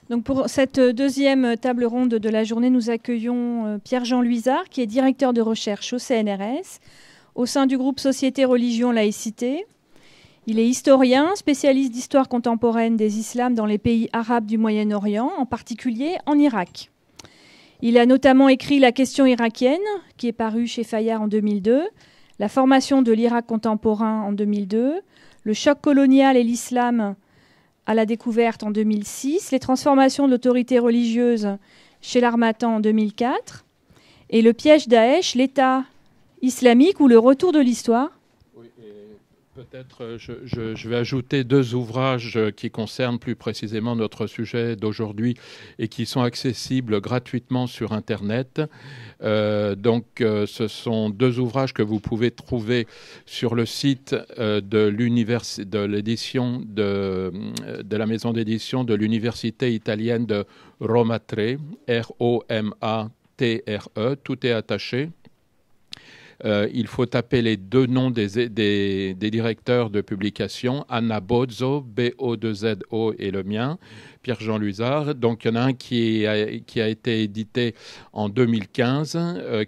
Donc pour cette deuxième table ronde de la journée, nous accueillons Pierre-Jean Luizard, qui est directeur de recherche au CNRS, au sein du groupe Société, Religion, Laïcité. Il est historien, spécialiste d'histoire contemporaine des islams dans les pays arabes du Moyen-Orient, en particulier en Irak. Il a notamment écrit La question irakienne, qui est paru chez Fayard en 2002, La formation de l'Irak contemporain en 2002, Le choc colonial et l'islam à la découverte en 2006, Les transformations de l'autorité religieuse chez l'Harmattan en 2004, et Le piège Daesh, l'État islamique ou le retour de l'histoire. Oui, peut-être je vais ajouter deux ouvrages qui concernent plus précisément notre sujet d'aujourd'hui et qui sont accessibles gratuitement sur Internet. Ce sont deux ouvrages que vous pouvez trouver sur le site de l'édition de la maison d'édition de l'Université italienne de Romatre, R-O-M-A-T-R-E, tout est attaché. Il faut taper les deux noms des directeurs de publication, Anna Bozzo, B-O-2-Z-O, et le mien, Pierre-Jean Luizard. Donc il y en a un qui a été édité en 2015,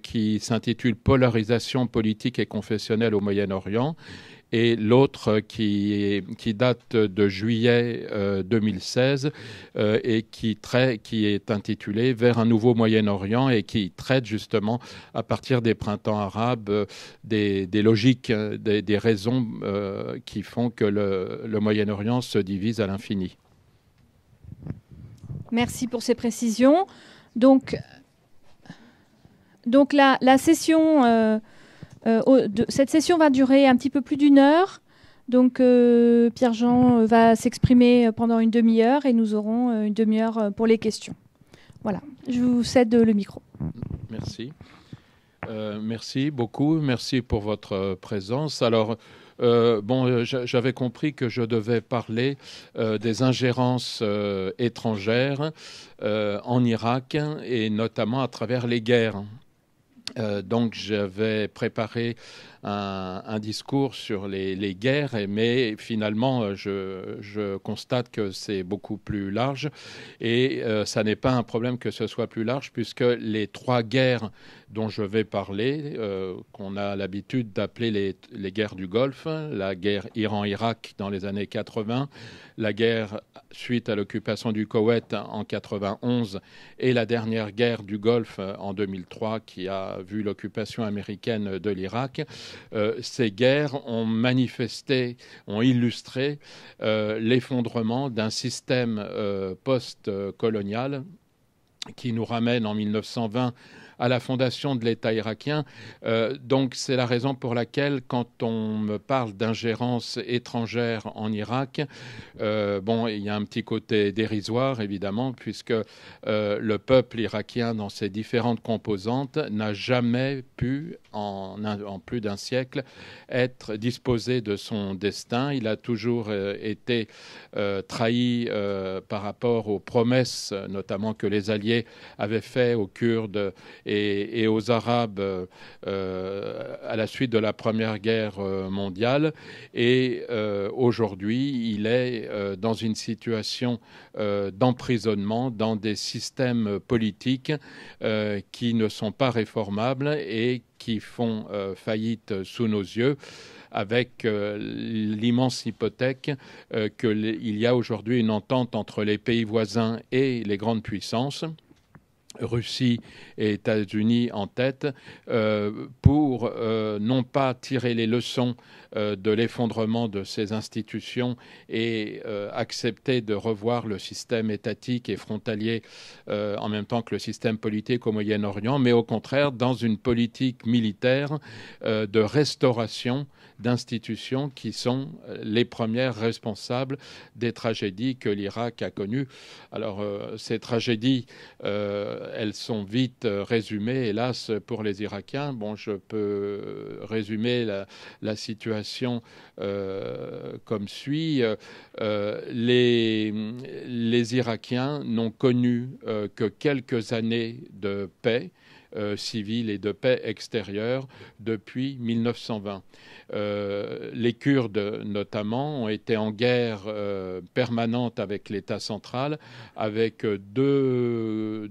qui s'intitule Polarisation politique et confessionnelle au Moyen-Orient, et l'autre qui date de juillet 2016 et qui est intitulé Vers un nouveau Moyen-Orient, et qui traite justement à partir des printemps arabes des logiques, des raisons qui font que le Moyen-Orient se divise à l'infini. Merci pour ces précisions. Donc la session... cette session va durer un petit peu plus d'une heure. Donc Pierre-Jean va s'exprimer pendant une demi-heure et nous aurons une demi-heure pour les questions. Voilà, je vous cède le micro. Merci. Merci beaucoup. Merci pour votre présence. Alors, j'avais compris que je devais parler des ingérences étrangères en Irak, et notamment à travers les guerres. Donc j'avais préparé un discours sur les guerres, mais finalement je constate que c'est beaucoup plus large, et ça n'est pas un problème que ce soit plus large, puisque les trois guerres dont je vais parler, qu'on a l'habitude d'appeler les guerres du Golfe, la guerre Iran-Irak dans les années 80, la guerre suite à l'occupation du Koweït en 91 et la dernière guerre du Golfe en 2003 qui a vu l'occupation américaine de l'Irak. Ces guerres ont illustré l'effondrement d'un système post-colonial qui nous ramène en 1920 à la fondation de l'État irakien. Donc c'est la raison pour laquelle, quand on me parle d'ingérence étrangère en Irak, il y a un petit côté dérisoire, évidemment, puisque le peuple irakien, dans ses différentes composantes, n'a jamais pu, en plus d'un siècle, être disposé de son destin. Il a toujours été trahi par rapport aux promesses, notamment que les Alliés avaient faites aux Kurdes et aux Arabes à la suite de la Première Guerre mondiale. Et aujourd'hui, il est dans une situation d'emprisonnement dans des systèmes politiques qui ne sont pas réformables et qui font faillite sous nos yeux, avec l'immense hypothèque qu'il y a aujourd'hui une entente entre les pays voisins et les grandes puissances, Russie et États-Unis en tête, pour non pas tirer les leçons de l'effondrement de ces institutions et accepter de revoir le système étatique et frontalier en même temps que le système politique au Moyen-Orient, mais au contraire dans une politique militaire de restauration d'institutions qui sont les premières responsables des tragédies que l'Irak a connues. Alors ces tragédies, elles sont vite résumées, hélas, pour les Irakiens. Bon, je peux résumer la situation comme suit. Les Irakiens n'ont connu que quelques années de paix civile et de paix extérieure depuis 1920. Les Kurdes, notamment, ont été en guerre permanente avec l'État central, avec deux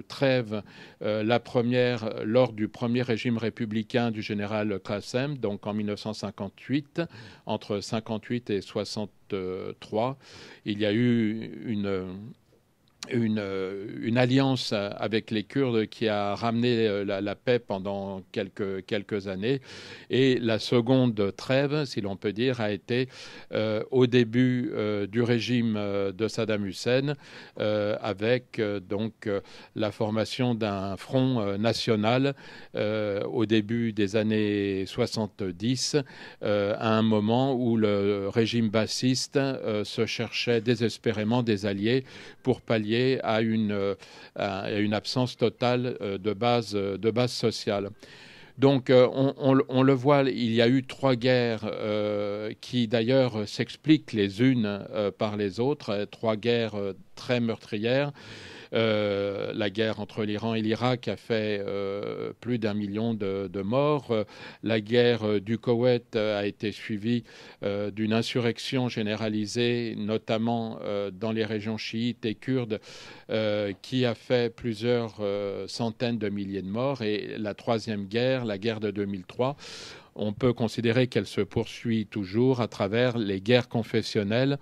trêves. La première, lors du premier régime républicain du général Qassem, donc en 1958, entre 58 et 63, il y a eu une alliance avec les Kurdes qui a ramené la paix pendant quelques années. Et la seconde trêve, si l'on peut dire, a été au début du régime de Saddam Hussein, avec donc la formation d'un front national au début des années 70, à un moment où le régime bassiste se cherchait désespérément des alliés pour pallier à une absence totale de base sociale. Donc, on le voit, il y a eu 3 guerres qui, d'ailleurs, s'expliquent les unes par les autres, 3 guerres très meurtrières. La guerre entre l'Iran et l'Irak a fait plus d'1 million de morts. La guerre du Koweït a été suivie d'une insurrection généralisée, notamment dans les régions chiites et kurdes, qui a fait plusieurs centaines de milliers de morts. Et la 3e guerre, la guerre de 2003, on peut considérer qu'elle se poursuit toujours à travers les guerres confessionnelles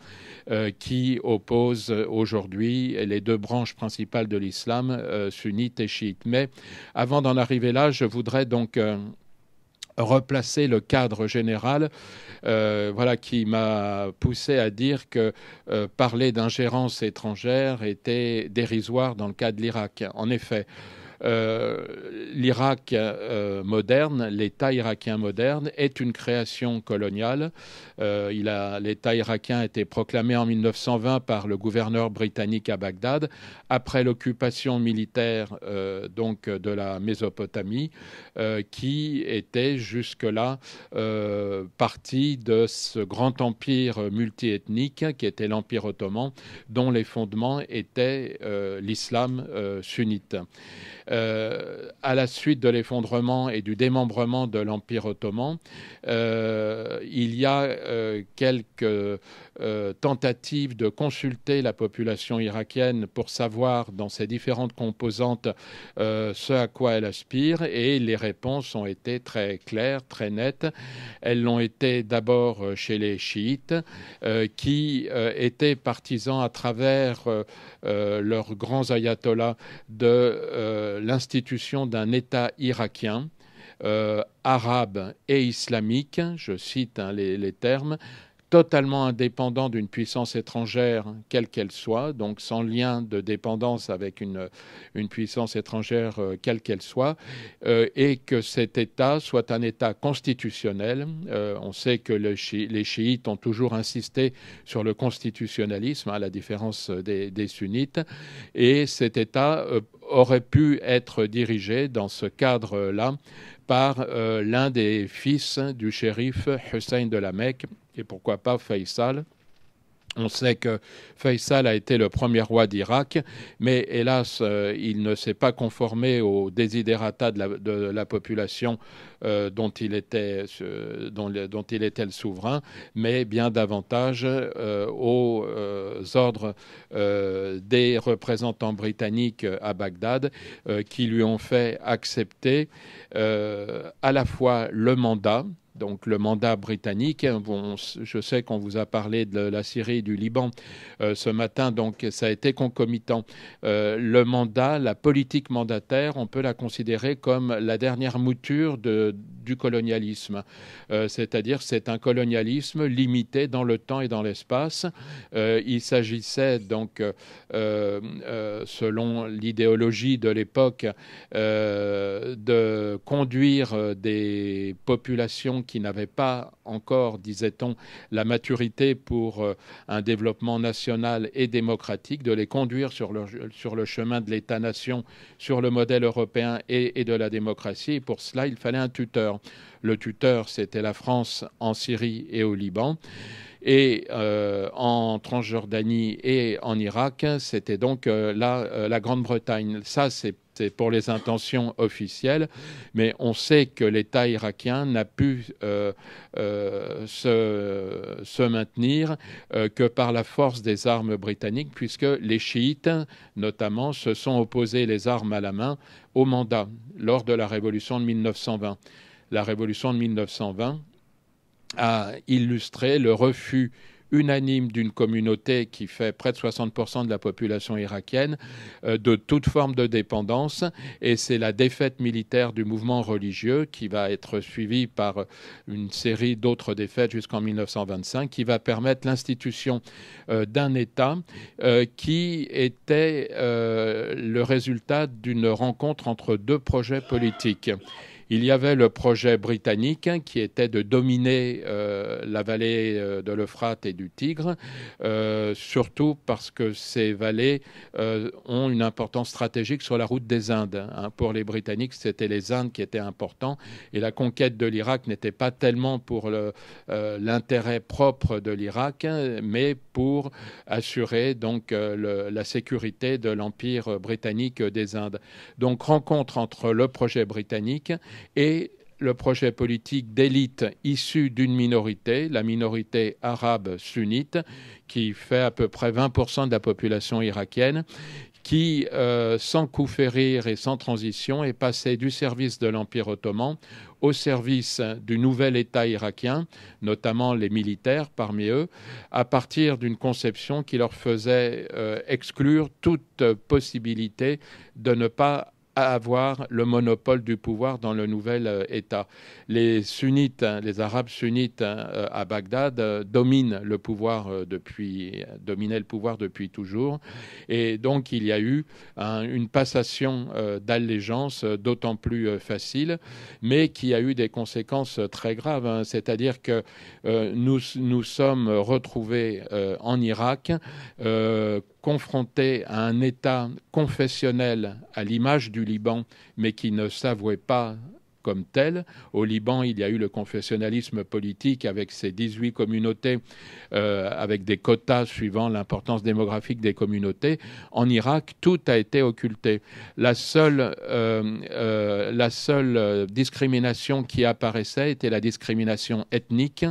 qui opposent aujourd'hui les 2 branches principales de l'islam, sunnites et chiites. Mais avant d'en arriver là, je voudrais donc replacer le cadre général qui m'a poussé à dire que parler d'ingérence étrangère était dérisoire dans le cas de l'Irak. En effet, l'Irak moderne, l'État irakien moderne, est une création coloniale. L'État irakien a été proclamé en 1920 par le gouverneur britannique à Bagdad, après l'occupation militaire donc de la Mésopotamie, qui était jusque-là partie de ce grand empire multiethnique qui était l'Empire ottoman, dont les fondements étaient l'islam sunnite. À la suite de l'effondrement et du démembrement de l'Empire ottoman, il y a quelques tentatives de consulter la population irakienne pour savoir dans ses différentes composantes ce à quoi elle aspire, et les réponses ont été très claires, très nettes. Elles l'ont été d'abord chez les chiites qui étaient partisans à travers leurs grands ayatollahs de l'institution d'un État irakien arabe et islamique, je cite les termes, totalement indépendant d'une puissance étrangère, quelle qu'elle soit, donc sans lien de dépendance avec une puissance étrangère, quelle qu'elle soit, et que cet État soit un État constitutionnel. On sait que les chiites ont toujours insisté sur le constitutionnalisme, à la différence des sunnites, et cet État aurait pu être dirigé dans ce cadre-là par l'un des fils du shérif Hussein de la Mecque, et pourquoi pas Faisal. On sait que Faisal a été le premier roi d'Irak, mais hélas, il ne s'est pas conformé aux desiderata de la population dont il était le souverain, mais bien davantage aux ordres des représentants britanniques à Bagdad, qui lui ont fait accepter à la fois le mandat, donc le mandat britannique. Bon, je sais qu'on vous a parlé de la Syrie et du Liban ce matin, donc ça a été concomitant. Le mandat, la politique mandataire, on peut la considérer comme la dernière mouture du colonialisme. C'est-à-dire c'est un colonialisme limité dans le temps et dans l'espace. Il s'agissait donc, selon l'idéologie de l'époque, de conduire des populations qui n'avaient pas encore, disait-on, la maturité pour un développement national et démocratique, de les conduire sur le chemin de l'État-nation, sur le modèle européen et de la démocratie. Et pour cela, il fallait un tuteur. Le tuteur, c'était la France en Syrie et au Liban. Et en Transjordanie et en Irak, c'était donc la Grande-Bretagne. Ça, c'est c'est pour les intentions officielles, mais on sait que l'État irakien n'a pu se maintenir que par la force des armes britanniques, puisque les chiites, notamment, se sont opposés les armes à la main au mandat lors de la révolution de 1920. La révolution de 1920 a illustré le refus unanime d'une communauté qui fait près de 60% de la population irakienne de toute forme de dépendance, et c'est la défaite militaire du mouvement religieux qui va être suivie par une série d'autres défaites jusqu'en 1925 qui va permettre l'institution d'un État qui était le résultat d'une rencontre entre deux projets politiques. Il y avait le projet britannique qui était de dominer la vallée de l'Euphrate et du Tigre, surtout parce que ces vallées ont une importance stratégique sur la route des Indes. Pour les Britanniques, c'était les Indes qui étaient importants, et la conquête de l'Irak n'était pas tellement pour l'intérêt propre de l'Irak, mais pour assurer donc la sécurité de l'empire britannique des Indes. Donc rencontre entre le projet britannique et le projet politique d'élite issu d'une minorité, la minorité arabe sunnite, qui fait à peu près 20% de la population irakienne, qui, sans coup férir et sans transition, est passé du service de l'Empire ottoman au service du nouvel État irakien, notamment les militaires parmi eux, à partir d'une conception qui leur faisait exclure toute possibilité de ne pas à avoir le monopole du pouvoir dans le nouvel État. Les sunnites, les arabes sunnites à Bagdad dominaient le pouvoir depuis toujours, et donc il y a eu une passation d'allégeance d'autant plus facile, mais qui a eu des conséquences très graves. C'est-à-dire que nous sommes retrouvés en Irak confrontés à un État confessionnel à l'image du Liban, mais qui ne s'avouait pas comme tel. Au Liban, il y a eu le confessionnalisme politique avec ses 18 communautés, avec des quotas suivant l'importance démographique des communautés. En Irak, tout a été occulté. La seule discrimination qui apparaissait était la discrimination ethnique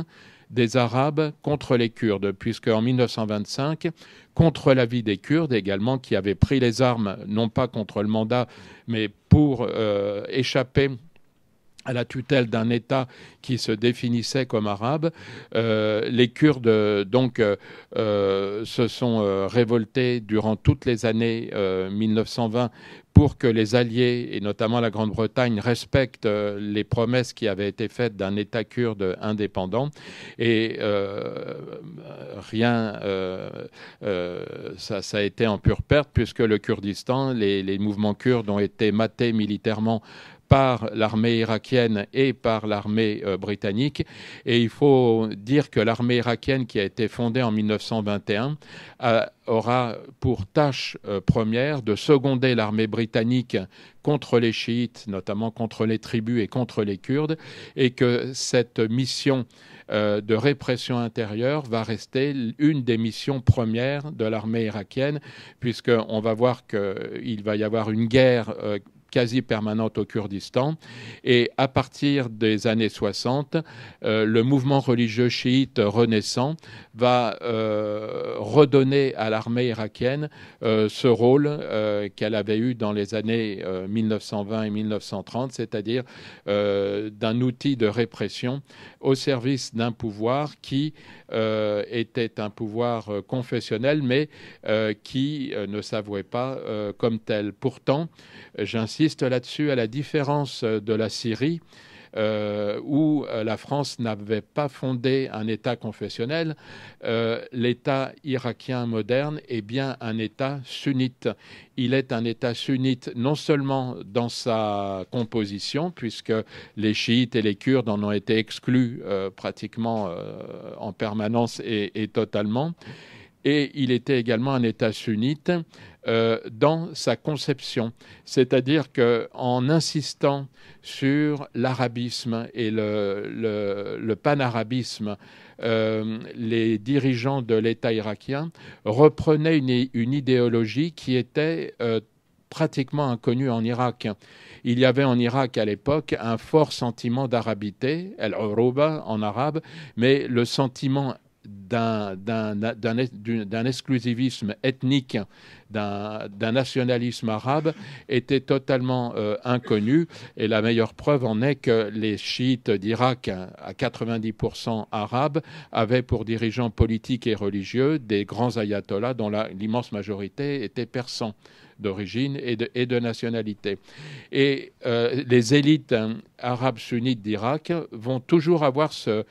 des Arabes contre les Kurdes, puisque en 1925, contre l'avis des Kurdes également, qui avaient pris les armes, non pas contre le mandat, mais pour échapper à la tutelle d'un État qui se définissait comme arabe, les Kurdes donc se sont révoltés durant toutes les années 1920 pour que les alliés, et notamment la Grande-Bretagne, respectent les promesses qui avaient été faites d'un État kurde indépendant. Et ça a été en pure perte, puisque le Kurdistan, les mouvements kurdes ont été matés militairement par l'armée irakienne et par l'armée britannique. Et il faut dire que l'armée irakienne, qui a été fondée en 1921, aura pour tâche première de seconder l'armée britannique contre les chiites, notamment contre les tribus et contre les Kurdes, et que cette mission de répression intérieure va rester une des missions premières de l'armée irakienne, puisqu'on va voir qu'il va y avoir une guerre quasi permanente au Kurdistan. Et à partir des années 60, le mouvement religieux chiite renaissant va redonner à l'armée irakienne ce rôle qu'elle avait eu dans les années 1920 et 1930, c'est-à-dire d'un outil de répression au service d'un pouvoir qui était un pouvoir confessionnel, mais qui ne s'avouait pas comme tel. Pourtant, j'insiste là-dessus, à la différence de la Syrie, où la France n'avait pas fondé un État confessionnel, l'État irakien moderne est bien un État sunnite. Il est un État sunnite non seulement dans sa composition, puisque les chiites et les Kurdes en ont été exclus pratiquement en permanence et totalement, et il était également un État sunnite dans sa conception. C'est-à-dire qu'en insistant sur l'arabisme et le panarabisme, les dirigeants de l'État irakien reprenaient une idéologie qui était pratiquement inconnu en Irak. Il y avait en Irak à l'époque un fort sentiment d'arabité, al-uruba en arabe, mais le sentiment d'un exclusivisme ethnique, d'un nationalisme arabe était totalement inconnu. Et la meilleure preuve en est que les chiites d'Irak, à 90% arabes, avaient pour dirigeants politiques et religieux des grands ayatollahs dont l'immense majorité était persans d'origine et de nationalité. Et les élites arabes sunnites d'Irak vont toujours avoir ce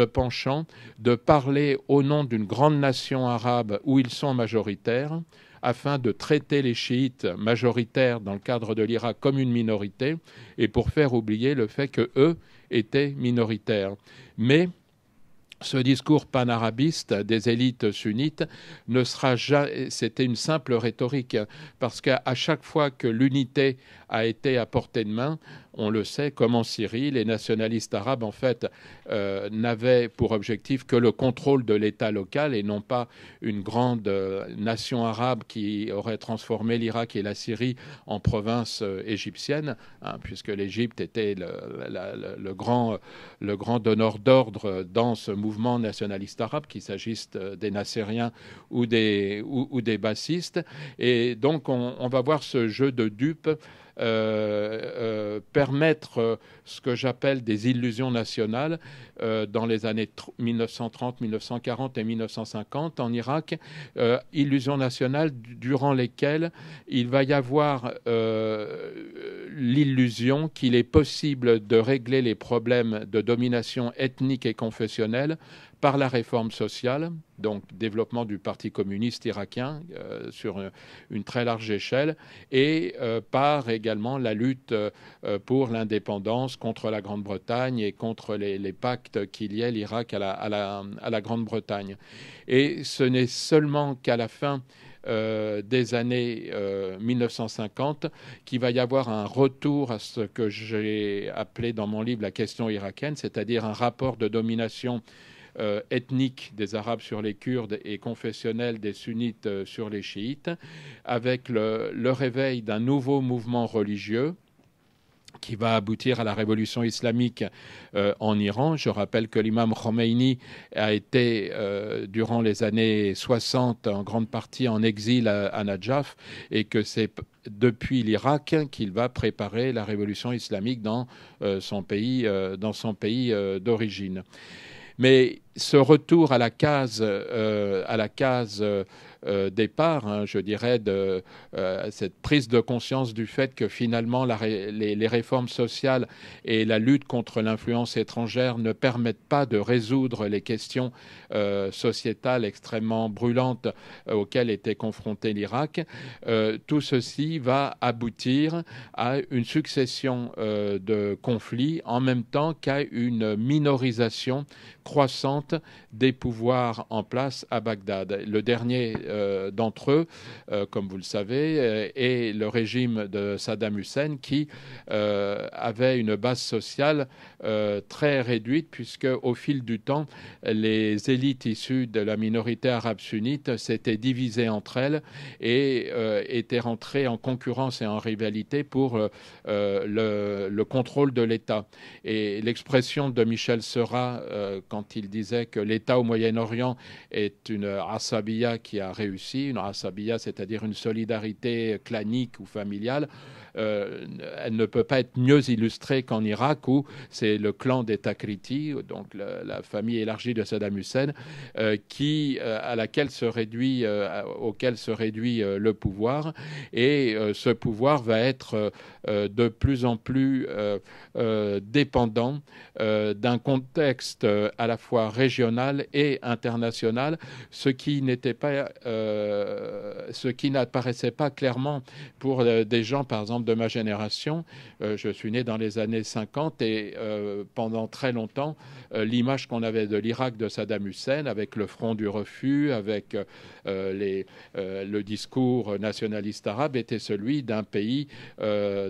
penchant de parler au nom d'une grande nation arabe où ils sont majoritaires, afin de traiter les chiites majoritaires dans le cadre de l'Irak comme une minorité, et pour faire oublier le fait qu'eux étaient minoritaires. Mais ce discours panarabiste des élites sunnites ne sera jamais, c'était une simple rhétorique, parce qu'à chaque fois que l'unité a été à portée de main, on le sait, comme en Syrie, les nationalistes arabes, en fait, n'avaient pour objectif que le contrôle de l'État local et non pas une grande nation arabe qui aurait transformé l'Irak et la Syrie en province égyptienne, hein, puisque l'Égypte était le grand donneur d'ordre dans ce mouvement nationaliste arabe, qu'il s'agisse des Nassériens ou des bassistes. Et donc, on va voir ce jeu de dupes permettre ce que j'appelle des illusions nationales dans les années 1930, 1940 et 1950 en Irak, illusions nationales durant lesquelles il va y avoir l'illusion qu'il est possible de régler les problèmes de domination ethnique et confessionnelle par la réforme sociale, donc développement du Parti communiste irakien sur une très large échelle, et par également la lutte pour l'indépendance contre la Grande-Bretagne et contre les pactes qui liaient l'Irak à la Grande-Bretagne. Et ce n'est seulement qu'à la fin des années 1950 qu'il va y avoir un retour à ce que j'ai appelé dans mon livre la question irakienne, c'est-à-dire un rapport de domination ethnique des Arabes sur les Kurdes et confessionnel des Sunnites sur les Chiites, avec le réveil d'un nouveau mouvement religieux qui va aboutir à la révolution islamique en Iran. Je rappelle que l'imam Khomeini a été, durant les années 60, en grande partie en exil à Nadjaf, et que c'est depuis l'Irak qu'il va préparer la révolution islamique dans son pays d'origine. Mais ce retour à la case départ, hein, je dirais, de cette prise de conscience du fait que finalement les réformes sociales et la lutte contre l'influence étrangère ne permettent pas de résoudre les questions sociétales extrêmement brûlantes auxquelles était confronté l'Irak. Tout ceci va aboutir à une succession de conflits en même temps qu'à une minorisation croissante des pouvoirs en place à Bagdad. Le dernier d'entre eux, comme vous le savez, est le régime de Saddam Hussein qui avait une base sociale très réduite, puisque au fil du temps, les élites issues de la minorité arabe sunnite s'étaient divisées entre elles et étaient rentrées en concurrence et en rivalité pour le contrôle de l'État. Et l'expression de Michel Seurat, quand il disait que l'État au Moyen-Orient est une asabiya qui a réussi, une asabiya, c'est-à-dire une solidarité clanique ou familiale, elle ne peut pas être mieux illustrée qu'en Irak, où c'est le clan des Takriti, donc la famille élargie de Saddam Hussein, auquel se réduit le pouvoir. Et ce pouvoir va être de plus en plus dépendant d'un contexte à la fois régional et international, ce qui n'apparaissait pas clairement pour des gens, par exemple, de ma génération. Je suis né dans les années 50 et pendant très longtemps, l'image qu'on avait de l'Irak de Saddam Hussein, avec le front du refus, avec le discours nationaliste arabe, était celui d'un pays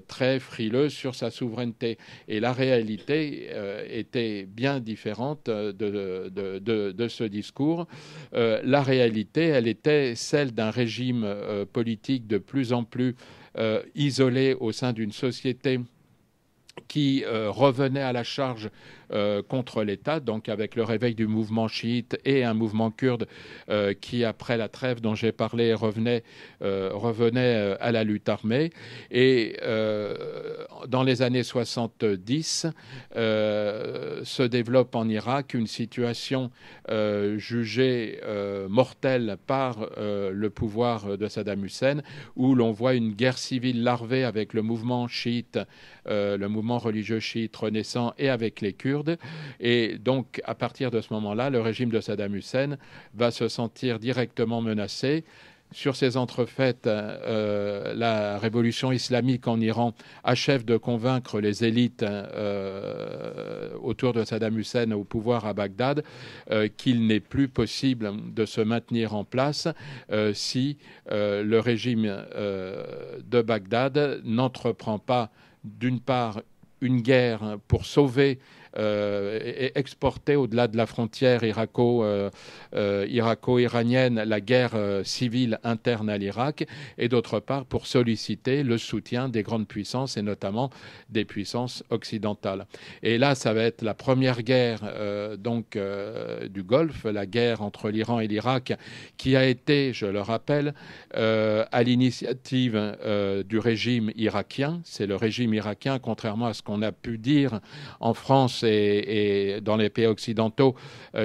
très frileux sur sa souveraineté. Et la réalité était bien différente de ce discours. La réalité, elle était celle d'un régime politique de plus en plus isolé au sein d'une société qui revenait à la charge contre l'État, donc avec le réveil du mouvement chiite et un mouvement kurde qui, après la trêve dont j'ai parlé, revenait à la lutte armée. Et dans les années 70, se développe en Irak une situation jugée mortelle par le pouvoir de Saddam Hussein, où l'on voit une guerre civile larvée avec le mouvement chiite, le mouvement religieux chiite renaissant, et avec les Kurdes. Et donc, à partir de ce moment-là, le régime de Saddam Hussein va se sentir directement menacé. Sur ces entrefaites, la révolution islamique en Iran achève de convaincre les élites autour de Saddam Hussein au pouvoir à Bagdad qu'il n'est plus possible de se maintenir en place si le régime de Bagdad n'entreprend pas, d'une part, une guerre pour sauver et exporter au-delà de la frontière irako-iranienne la guerre civile interne à l'Irak, et d'autre part pour solliciter le soutien des grandes puissances et notamment des puissances occidentales. Et là, ça va être la première guerre du Golfe, la guerre entre l'Iran et l'Irak, qui a été, je le rappelle, à l'initiative du régime irakien. C'est le régime irakien, contrairement à ce qu'on a pu dire en France et dans les pays occidentaux,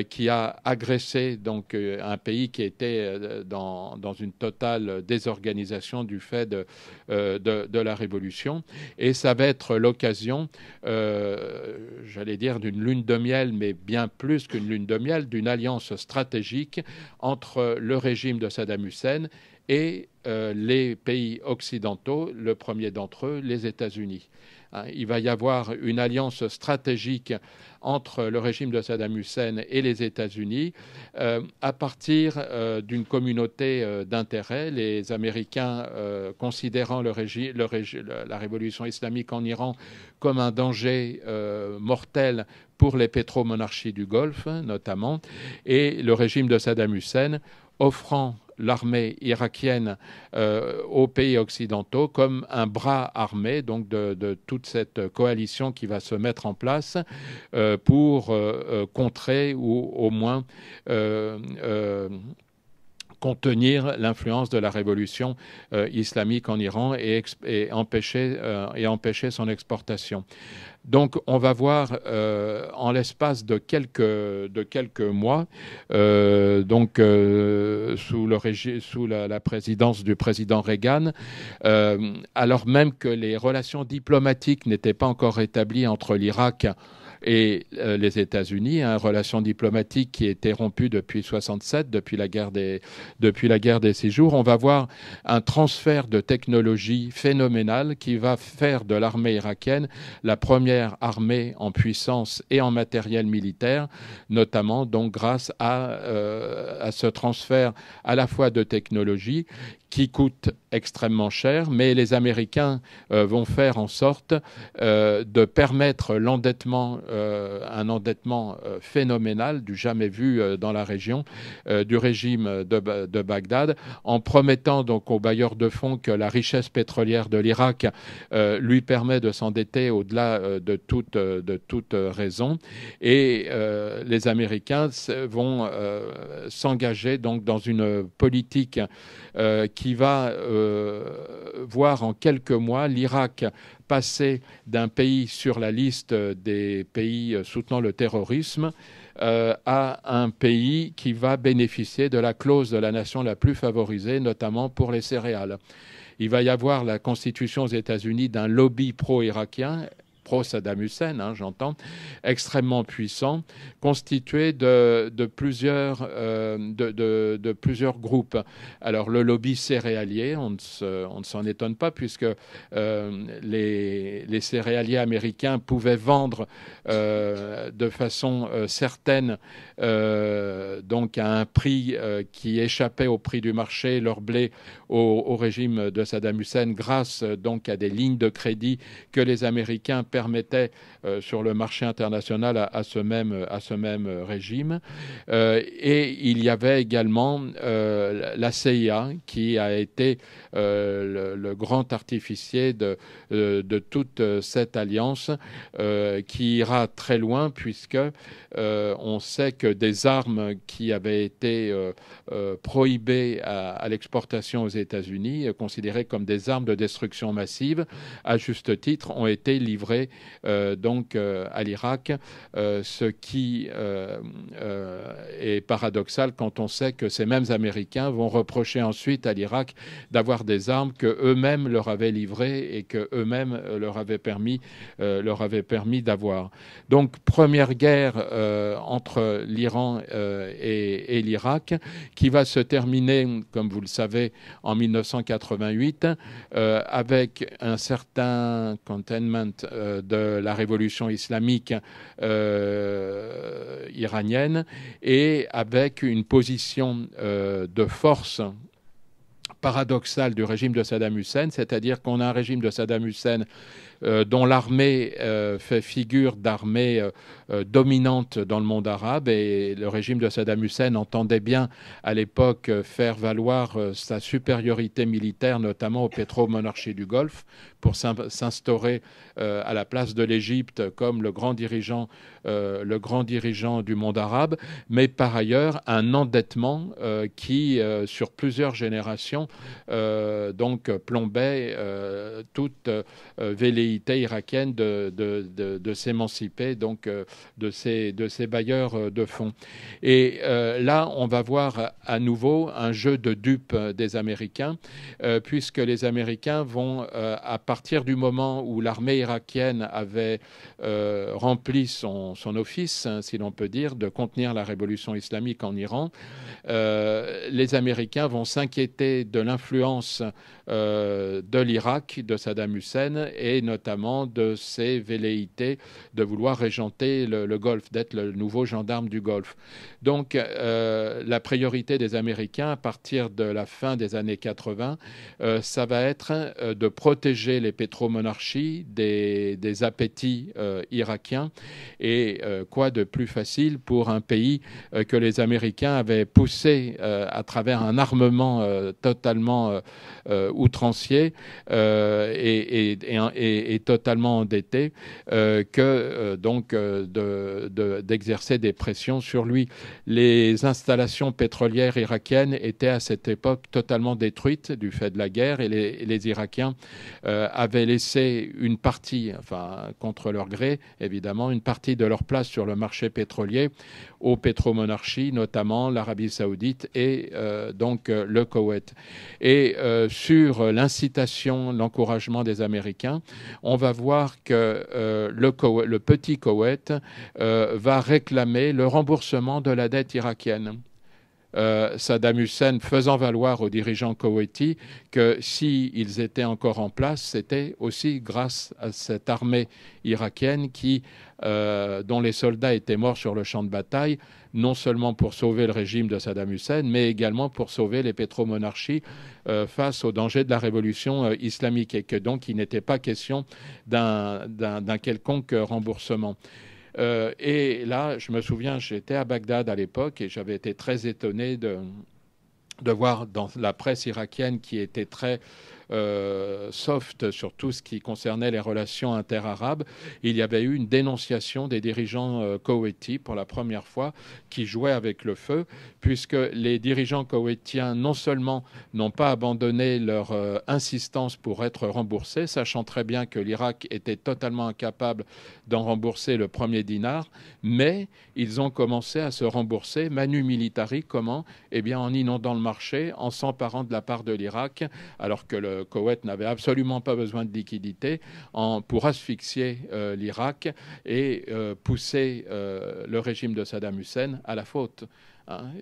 qui a agressé donc un pays qui était dans une totale désorganisation du fait de la révolution. Et ça va être l'occasion, j'allais dire, d'une lune de miel, mais bien plus qu'une lune de miel, d'une alliance stratégique entre le régime de Saddam Hussein et les pays occidentaux, le premier d'entre eux, les États-Unis. Il va y avoir une alliance stratégique entre le régime de Saddam Hussein et les États-Unis à partir d'une communauté d'intérêts. Les Américains considérant la révolution islamique en Iran comme un danger mortel pour les pétromonarchies du Golfe, notamment, et le régime de Saddam Hussein offrant l'armée irakienne aux pays occidentaux comme un bras armé donc de toute cette coalition qui va se mettre en place pour contrer ou au moins contenir l'influence de la révolution islamique en Iran et empêcher son exportation. Donc, on va voir en l'espace de quelques mois, sous la présidence du président Reagan, alors même que les relations diplomatiques n'étaient pas encore établies entre l'Irak et les États-Unis, relation diplomatique qui était rompue depuis 1967, depuis la guerre des 6 jours. On va voir un transfert de technologie phénoménal qui va faire de l'armée irakienne la première armée en puissance et en matériel militaire, notamment donc grâce à ce transfert à la fois de technologie qui coûte extrêmement cher, mais les Américains vont faire en sorte de permettre l'endettement, un endettement phénoménal du jamais vu dans la région du régime de Bagdad, en promettant donc aux bailleurs de fonds que la richesse pétrolière de l'Irak lui permet de s'endetter au-delà de toute raison. Et les Américains vont s'engager donc dans une politique qui va voir en quelques mois l'Irak passer d'un pays sur la liste des pays soutenant le terrorisme à un pays qui va bénéficier de la clause de la nation la plus favorisée, notamment pour les céréales. Il va y avoir la constitution aux États-Unis d'un lobby pro-irakien, pro-Saddam Hussein, j'entends, extrêmement puissant, constitué de plusieurs groupes. Alors, le lobby céréalier, on ne s'en étonne pas, puisque les céréaliers américains pouvaient vendre de façon certaine, donc à un prix qui échappait au prix du marché, leur blé au régime de Saddam Hussein, grâce donc à des lignes de crédit que les Américains permettait sur le marché international à ce même régime. Et il y avait également la CIA qui a été le grand artificier de toute cette alliance qui ira très loin puisque on sait que des armes qui avaient été prohibées à l'exportation aux États-Unis, considérées comme des armes de destruction massive, à juste titre, ont été livrées donc à l'Irak, ce qui est paradoxal quand on sait que ces mêmes Américains vont reprocher ensuite à l'Irak d'avoir des armes que eux-mêmes leur avaient livrées et que eux-mêmes leur avaient permis d'avoir. Donc première guerre entre l'Iran et l'Irak qui va se terminer, comme vous le savez, en 1988 avec un certain containment de la révolution islamique iranienne et avec une position de force paradoxale du régime de Saddam Hussein, c'est-à-dire qu'on a un régime de Saddam Hussein dont l'armée fait figure d'armée dominante dans le monde arabe, et le régime de Saddam Hussein entendait bien à l'époque faire valoir sa supériorité militaire, notamment aux pétromonarchies du Golfe, pour s'instaurer à la place de l'Égypte comme le grand dirigeant du monde arabe, mais par ailleurs un endettement qui, sur plusieurs générations, donc plombait toute velléité irakienne de s'émanciper donc de ces bailleurs de fonds. Et là, on va voir à nouveau un jeu de dupes des Américains, puisque les Américains vont, à partir du moment où l'armée irakienne avait rempli son office, hein, si l'on peut dire, de contenir la révolution islamique en Iran, les Américains vont s'inquiéter de l'influence de l'Irak, de Saddam Hussein, et notamment de ses velléités de vouloir régenter le Golfe, d'être le nouveau gendarme du Golfe. Donc la priorité des Américains à partir de la fin des années 80, ça va être de protéger les pétromonarchies des appétits irakiens. Et quoi de plus facile pour un pays que les Américains avaient poussé à travers un armement totalement outrancier et totalement endetté que donc d'exercer des pressions sur lui. Les installations pétrolières irakiennes étaient à cette époque totalement détruites du fait de la guerre, et les Irakiens avaient laissé une partie, enfin contre leur gré évidemment, une partie de leur place sur le marché pétrolier aux pétromonarchies, notamment l'Arabie Saoudite et donc le Koweït. Et sur l'incitation, l'encouragement des Américains, on va voir que le petit Koweït va réclamer le remboursement de la dette irakienne. Saddam Hussein faisant valoir aux dirigeants koweïtis que s'ils étaient encore en place, c'était aussi grâce à cette armée irakienne dont les soldats étaient morts sur le champ de bataille, non seulement pour sauver le régime de Saddam Hussein, mais également pour sauver les pétromonarchies face aux dangers de la révolution islamique, et que donc il n'était pas question d'un quelconque remboursement. Et là, je me souviens, j'étais à Bagdad à l'époque et j'avais été très étonné de voir dans la presse irakienne, qui était très soft sur tout ce qui concernait les relations interarabes, il y avait eu une dénonciation des dirigeants koweïtis pour la première fois, qui jouaient avec le feu, puisque les dirigeants koweïtiens non seulement n'ont pas abandonné leur insistance pour être remboursés, sachant très bien que l'Irak était totalement incapable d'en rembourser le premier dinar, mais ils ont commencé à se rembourser manu militari. Comment ? Eh bien en inondant le marché, en s'emparant de la part de l'Irak, alors que le Koweït n'avait absolument pas besoin de liquidités, pour asphyxier l'Irak et pousser le régime de Saddam Hussein à la faute.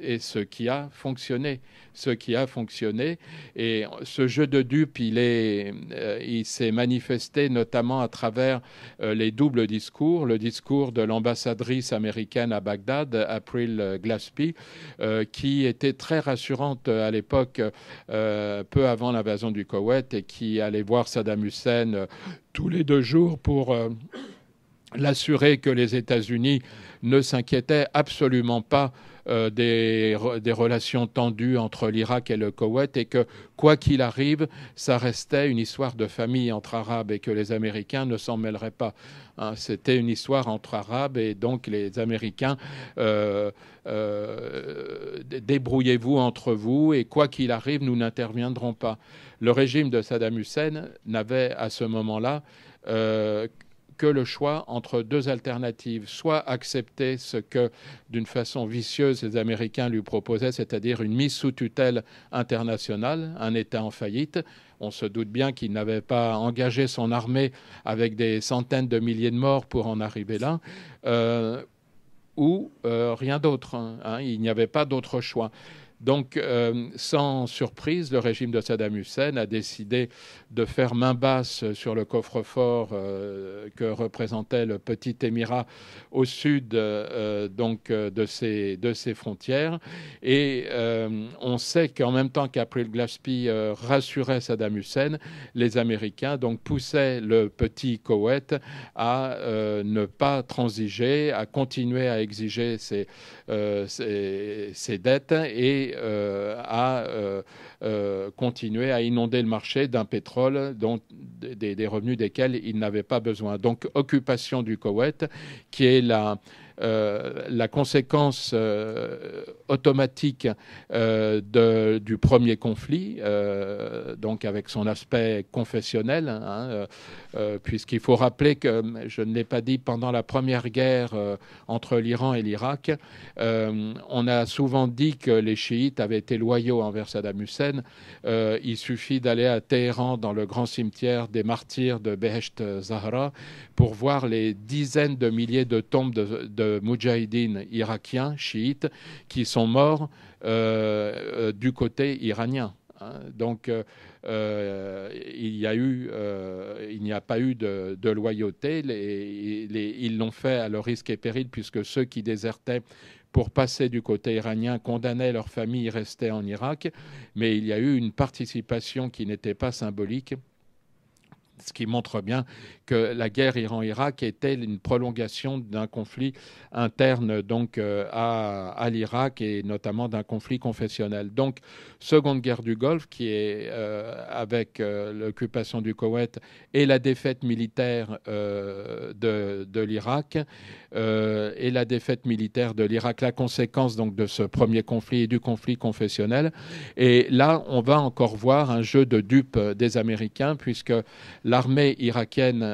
et ce qui a fonctionné. Et ce jeu de dupes, il s'est manifesté notamment à travers les doubles discours. Le discours de l'ambassadrice américaine à Bagdad, April Glaspie, qui était très rassurante à l'époque, peu avant l'invasion du Koweït, et qui allait voir Saddam Hussein tous les 2 jours pour l'assurer que les États-Unis ne s'inquiétaient absolument pas des relations tendues entre l'Irak et le Koweït, et que, quoi qu'il arrive, ça restait une histoire de famille entre Arabes et que les Américains ne s'en mêleraient pas. C'était une histoire entre Arabes, et donc les Américains, débrouillez-vous entre vous, et quoi qu'il arrive, nous n'interviendrons pas. Le régime de Saddam Hussein n'avait à ce moment-là que le choix entre 2 alternatives: soit accepter ce que, d'une façon vicieuse, les Américains lui proposaient, c'est-à-dire une mise sous tutelle internationale, un État en faillite. On se doute bien qu'il n'avait pas engagé son armée avec des centaines de milliers de morts pour en arriver là, ou rien d'autre. Il n'y avait pas d'autre choix. Donc, sans surprise, le régime de Saddam Hussein a décidé de faire main basse sur le coffre-fort que représentait le petit émirat au sud de ses frontières. Et on sait qu'en même temps qu'April Glaspie rassurait Saddam Hussein, les Américains donc poussaient le petit Koweït à ne pas transiger, à continuer à exiger ses dettes et à continuer à inonder le marché d'un pétrole dont des revenus desquels il n'avait pas besoin. Donc, occupation du Koweït, qui est la conséquence automatique du premier conflit, donc avec son aspect confessionnel, puisqu'il faut rappeler que, je ne l'ai pas dit, pendant la première guerre entre l'Iran et l'Irak, on a souvent dit que les chiites avaient été loyaux envers Saddam Hussein. Il suffit d'aller à Téhéran, dans le grand cimetière des martyrs de Behesht Zahra, pour voir les dizaines de milliers de tombes de moudjahidines irakiens, chiites, qui sont morts du côté iranien. Donc, il n'y a pas eu de loyauté. Ils l'ont fait à leur risque et péril, puisque ceux qui désertaient pour passer du côté iranien condamnaient leurs familles, restaient en Irak. Mais il y a eu une participation qui n'était pas symbolique, ce qui montre bien que la guerre Iran-Irak était une prolongation d'un conflit interne donc à l'Irak, et notamment d'un conflit confessionnel. Donc, seconde guerre du Golfe, qui est avec l'occupation du Koweït et la défaite militaire de l'Irak, et la défaite militaire de l'Irak, la conséquence donc de ce premier conflit et du conflit confessionnel. Et là, on va encore voir un jeu de dupes des Américains, puisque l'armée irakienne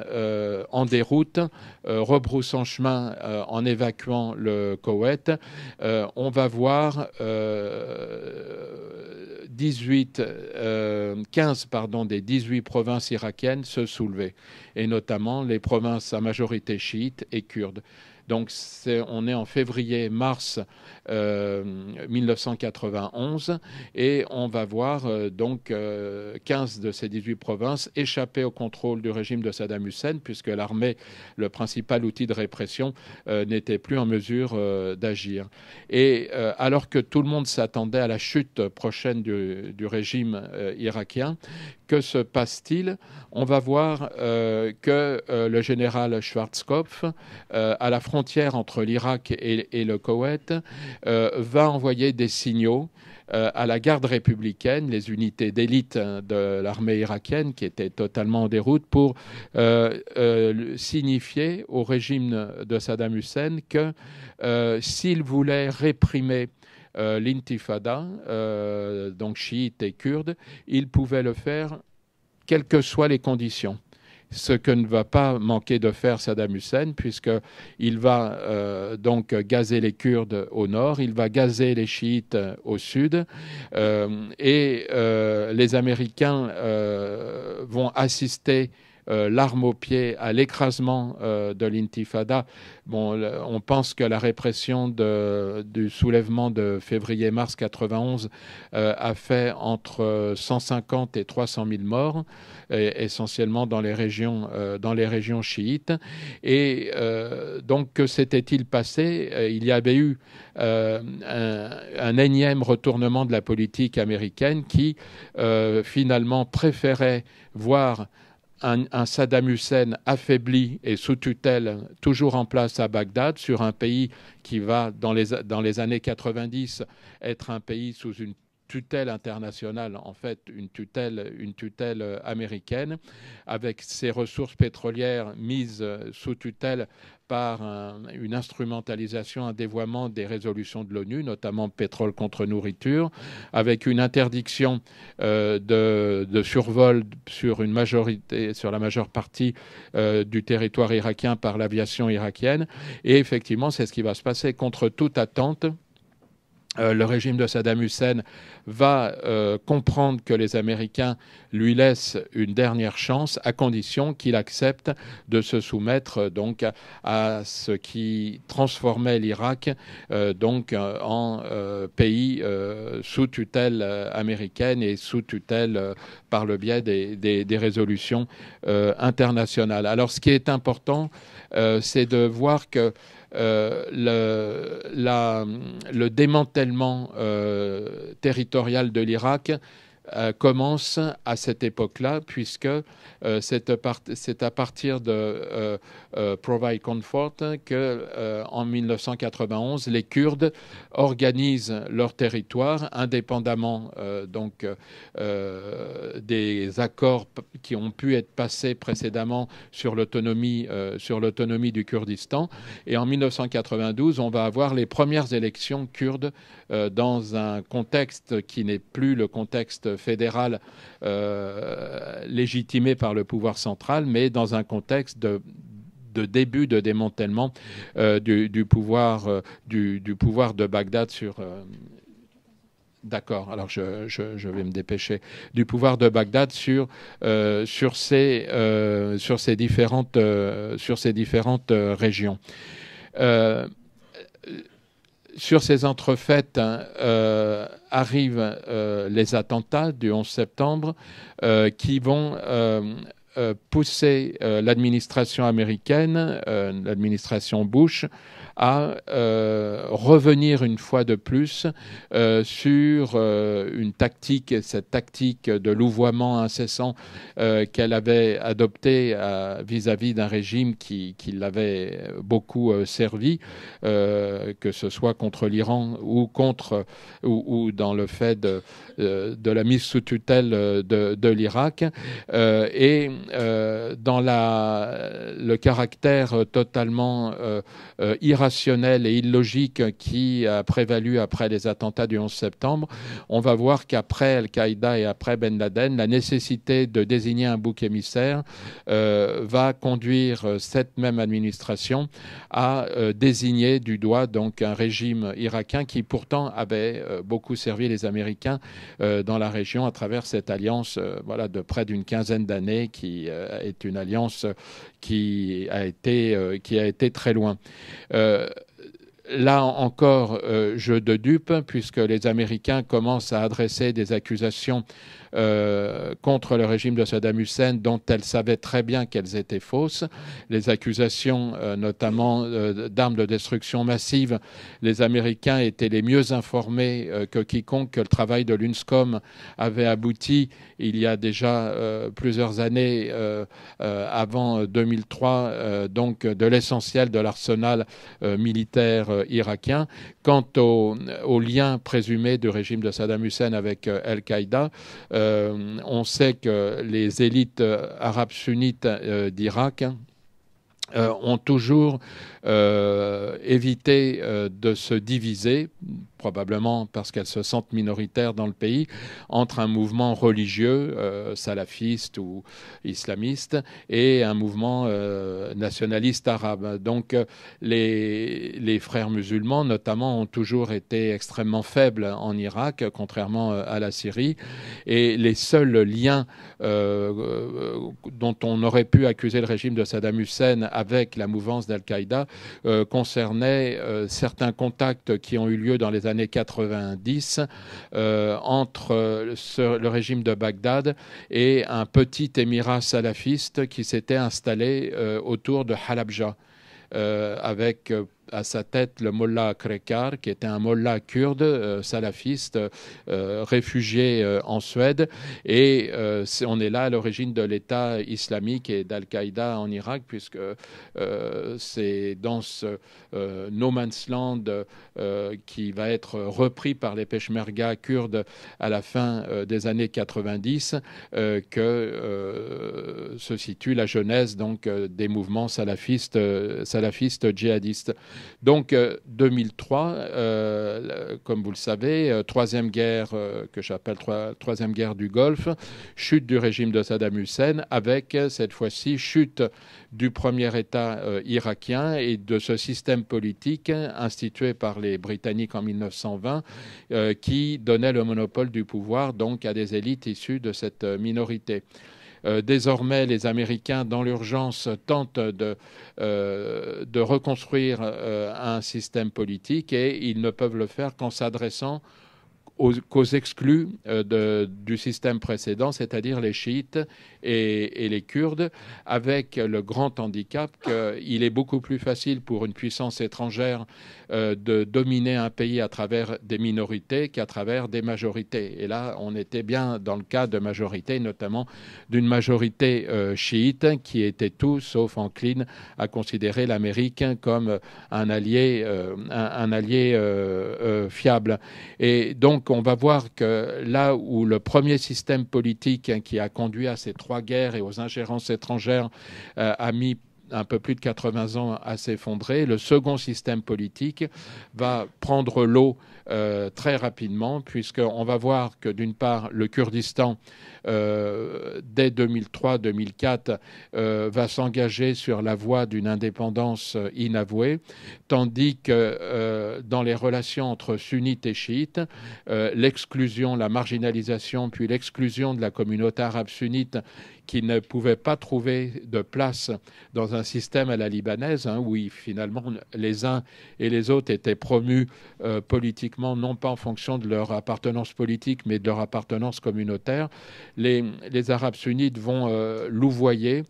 en déroute, rebroussant chemin en évacuant le Koweït, on va voir 15 des 18 provinces irakiennes se soulever, et notamment les provinces à majorité chiite et kurde. Donc on est en février-mars 1991, et on va voir 15 de ces 18 provinces échapper au contrôle du régime de Saddam Hussein, puisque l'armée, le principal outil de répression, n'était plus en mesure d'agir. Et alors que tout le monde s'attendait à la chute prochaine du régime irakien, que se passe-t-il? On va voir que le général Schwarzkopf, à la frontière entre l'Irak et le Koweït, va envoyer des signaux à la garde républicaine, les unités d'élite de l'armée irakienne, qui étaient totalement en déroute, pour signifier au régime de Saddam Hussein que s'il voulait réprimer l'intifada, donc chiite et kurde, il pouvait le faire quelles que soient les conditions. Ce que ne va pas manquer de faire Saddam Hussein, puisqu'il va donc gazer les Kurdes au nord, il va gazer les chiites au sud, et les Américains vont assister l'arme au pied à l'écrasement de l'intifada. Bon, on pense que la répression du soulèvement de février-mars 91 a fait entre 150 et 300 000 morts, essentiellement dans les régions chiites. Et donc, que s'était-il passé? Il y avait eu un énième retournement de la politique américaine qui finalement préférait voir un Saddam Hussein affaibli et sous tutelle, toujours en place à Bagdad, sur un pays qui va, dans les années 90, être un pays sous une tutelle internationale, en fait une tutelle américaine, avec ses ressources pétrolières mises sous tutelle par une instrumentalisation, un dévoiement des résolutions de l'ONU, notamment pétrole contre nourriture, avec une interdiction de survol sur la majeure partie du territoire irakien par l'aviation irakienne. Et effectivement, c'est ce qui va se passer. Contre toute attente, le régime de Saddam Hussein va comprendre que les Américains lui laissent une dernière chance, à condition qu'il accepte de se soumettre donc à ce qui transformait l'Irak en pays sous tutelle américaine et sous tutelle par le biais des résolutions internationales. Alors, ce qui est important, c'est de voir que le démantèlement territorial de l'Irak commence à cette époque-là, puisque c'est à partir de Provide Comfort que, en 1991, les Kurdes organisent leur territoire indépendamment des accords qui ont pu être passés précédemment sur l'autonomie du Kurdistan. Et en 1992, on va avoir les premières élections kurdes dans un contexte qui n'est plus le contexte fédéral légitimé par le pouvoir central, mais dans un contexte de début de démantèlement du pouvoir de Bagdad sur... D'accord, alors je vais me dépêcher. Du pouvoir de Bagdad sur ces différentes régions. Sur ces entrefaites arrivent les attentats du 11 septembre qui vont pousser l'administration américaine, l'administration Bush, à revenir une fois de plus sur cette tactique de louvoiement incessant qu'elle avait adoptée vis-à-vis d'un régime qui l'avait beaucoup servi, que ce soit contre l'Iran ou dans le fait de la mise sous tutelle de l'Irak, et dans le caractère totalement irrationnel et illogique qui a prévalu après les attentats du 11 septembre, on va voir qu'après Al-Qaïda et après Ben Laden, la nécessité de désigner un bouc émissaire va conduire cette même administration à désigner du doigt donc un régime irakien qui pourtant avait beaucoup servi les Américains dans la région à travers cette alliance de près d'une quinzaine d'années qui est une alliance qui a été très loin. Là encore, jeu de dupes, puisque les Américains commencent à adresser des accusations contre le régime de Saddam Hussein dont elles savaient très bien qu'elles étaient fausses. Les accusations notamment d'armes de destruction massive, les Américains étaient les mieux informés que quiconque que le travail de l'UNSCOM avait abouti il y a déjà plusieurs années avant 2003, donc de l'essentiel de l'arsenal militaire irakien. Quant aux liens présumés du régime de Saddam Hussein avec Al-Qaïda, on sait que les élites arabes sunnites d'Irak ont toujours évité de se diviser probablement parce qu'elles se sentent minoritaires dans le pays, entre un mouvement religieux, salafiste ou islamiste, et un mouvement nationaliste arabe. Donc les frères musulmans, notamment, ont toujours été extrêmement faibles en Irak, contrairement à la Syrie. Et les seuls liens dont on aurait pu accuser le régime de Saddam Hussein avec la mouvance d'Al-Qaïda concernaient certains contacts qui ont eu lieu dans les années 90 entre le régime de Bagdad et un petit émirat salafiste qui s'était installé autour de Halabja, avec à sa tête le Mollah Krekar, qui était un mollah kurde, salafiste, réfugié en Suède. Et on est là à l'origine de l'État islamique et d'Al-Qaïda en Irak, puisque c'est dans ce no man's land qui va être repris par les Peshmerga kurdes à la fin des années 90 que se situe la genèse donc, des mouvements salafistes djihadistes. Donc 2003, comme vous le savez, troisième guerre que j'appelle troisième guerre du Golfe, chute du régime de Saddam Hussein, avec cette fois-ci chute du premier État irakien et de ce système politique institué par les Britanniques en 1920 qui donnait le monopole du pouvoir donc à des élites issues de cette minorité. Désormais, les Américains, dans l'urgence, tentent de reconstruire un système politique et ils ne peuvent le faire qu'en s'adressant qu'aux exclus du système précédent, c'est-à-dire les chiites et les Kurdes, avec le grand handicap qu'il est beaucoup plus facile pour une puissance étrangère de dominer un pays à travers des minorités qu'à travers des majorités. Et là, on était bien dans le cas de majorité, notamment d'une majorité chiite qui était tout sauf encline à considérer l'Amérique comme un allié fiable. Et donc, on va voir que là où le premier système politique qui a conduit à ces trois guerres et aux ingérences étrangères a mis un peu plus de 80 ans à s'effondrer, le second système politique va prendre l'eau très rapidement, puisqu'on va voir que d'une part, le Kurdistan, dès 2003-2004, va s'engager sur la voie d'une indépendance inavouée, tandis que dans les relations entre sunnites et chiites, l'exclusion, la marginalisation, puis l'exclusion de la communauté arabe sunnite qui ne pouvait pas trouver de place dans un système à la libanaise, où finalement les uns et les autres étaient promus politiquement, non pas en fonction de leur appartenance politique, mais de leur appartenance communautaire. Les Arabes sunnites vont louvoyer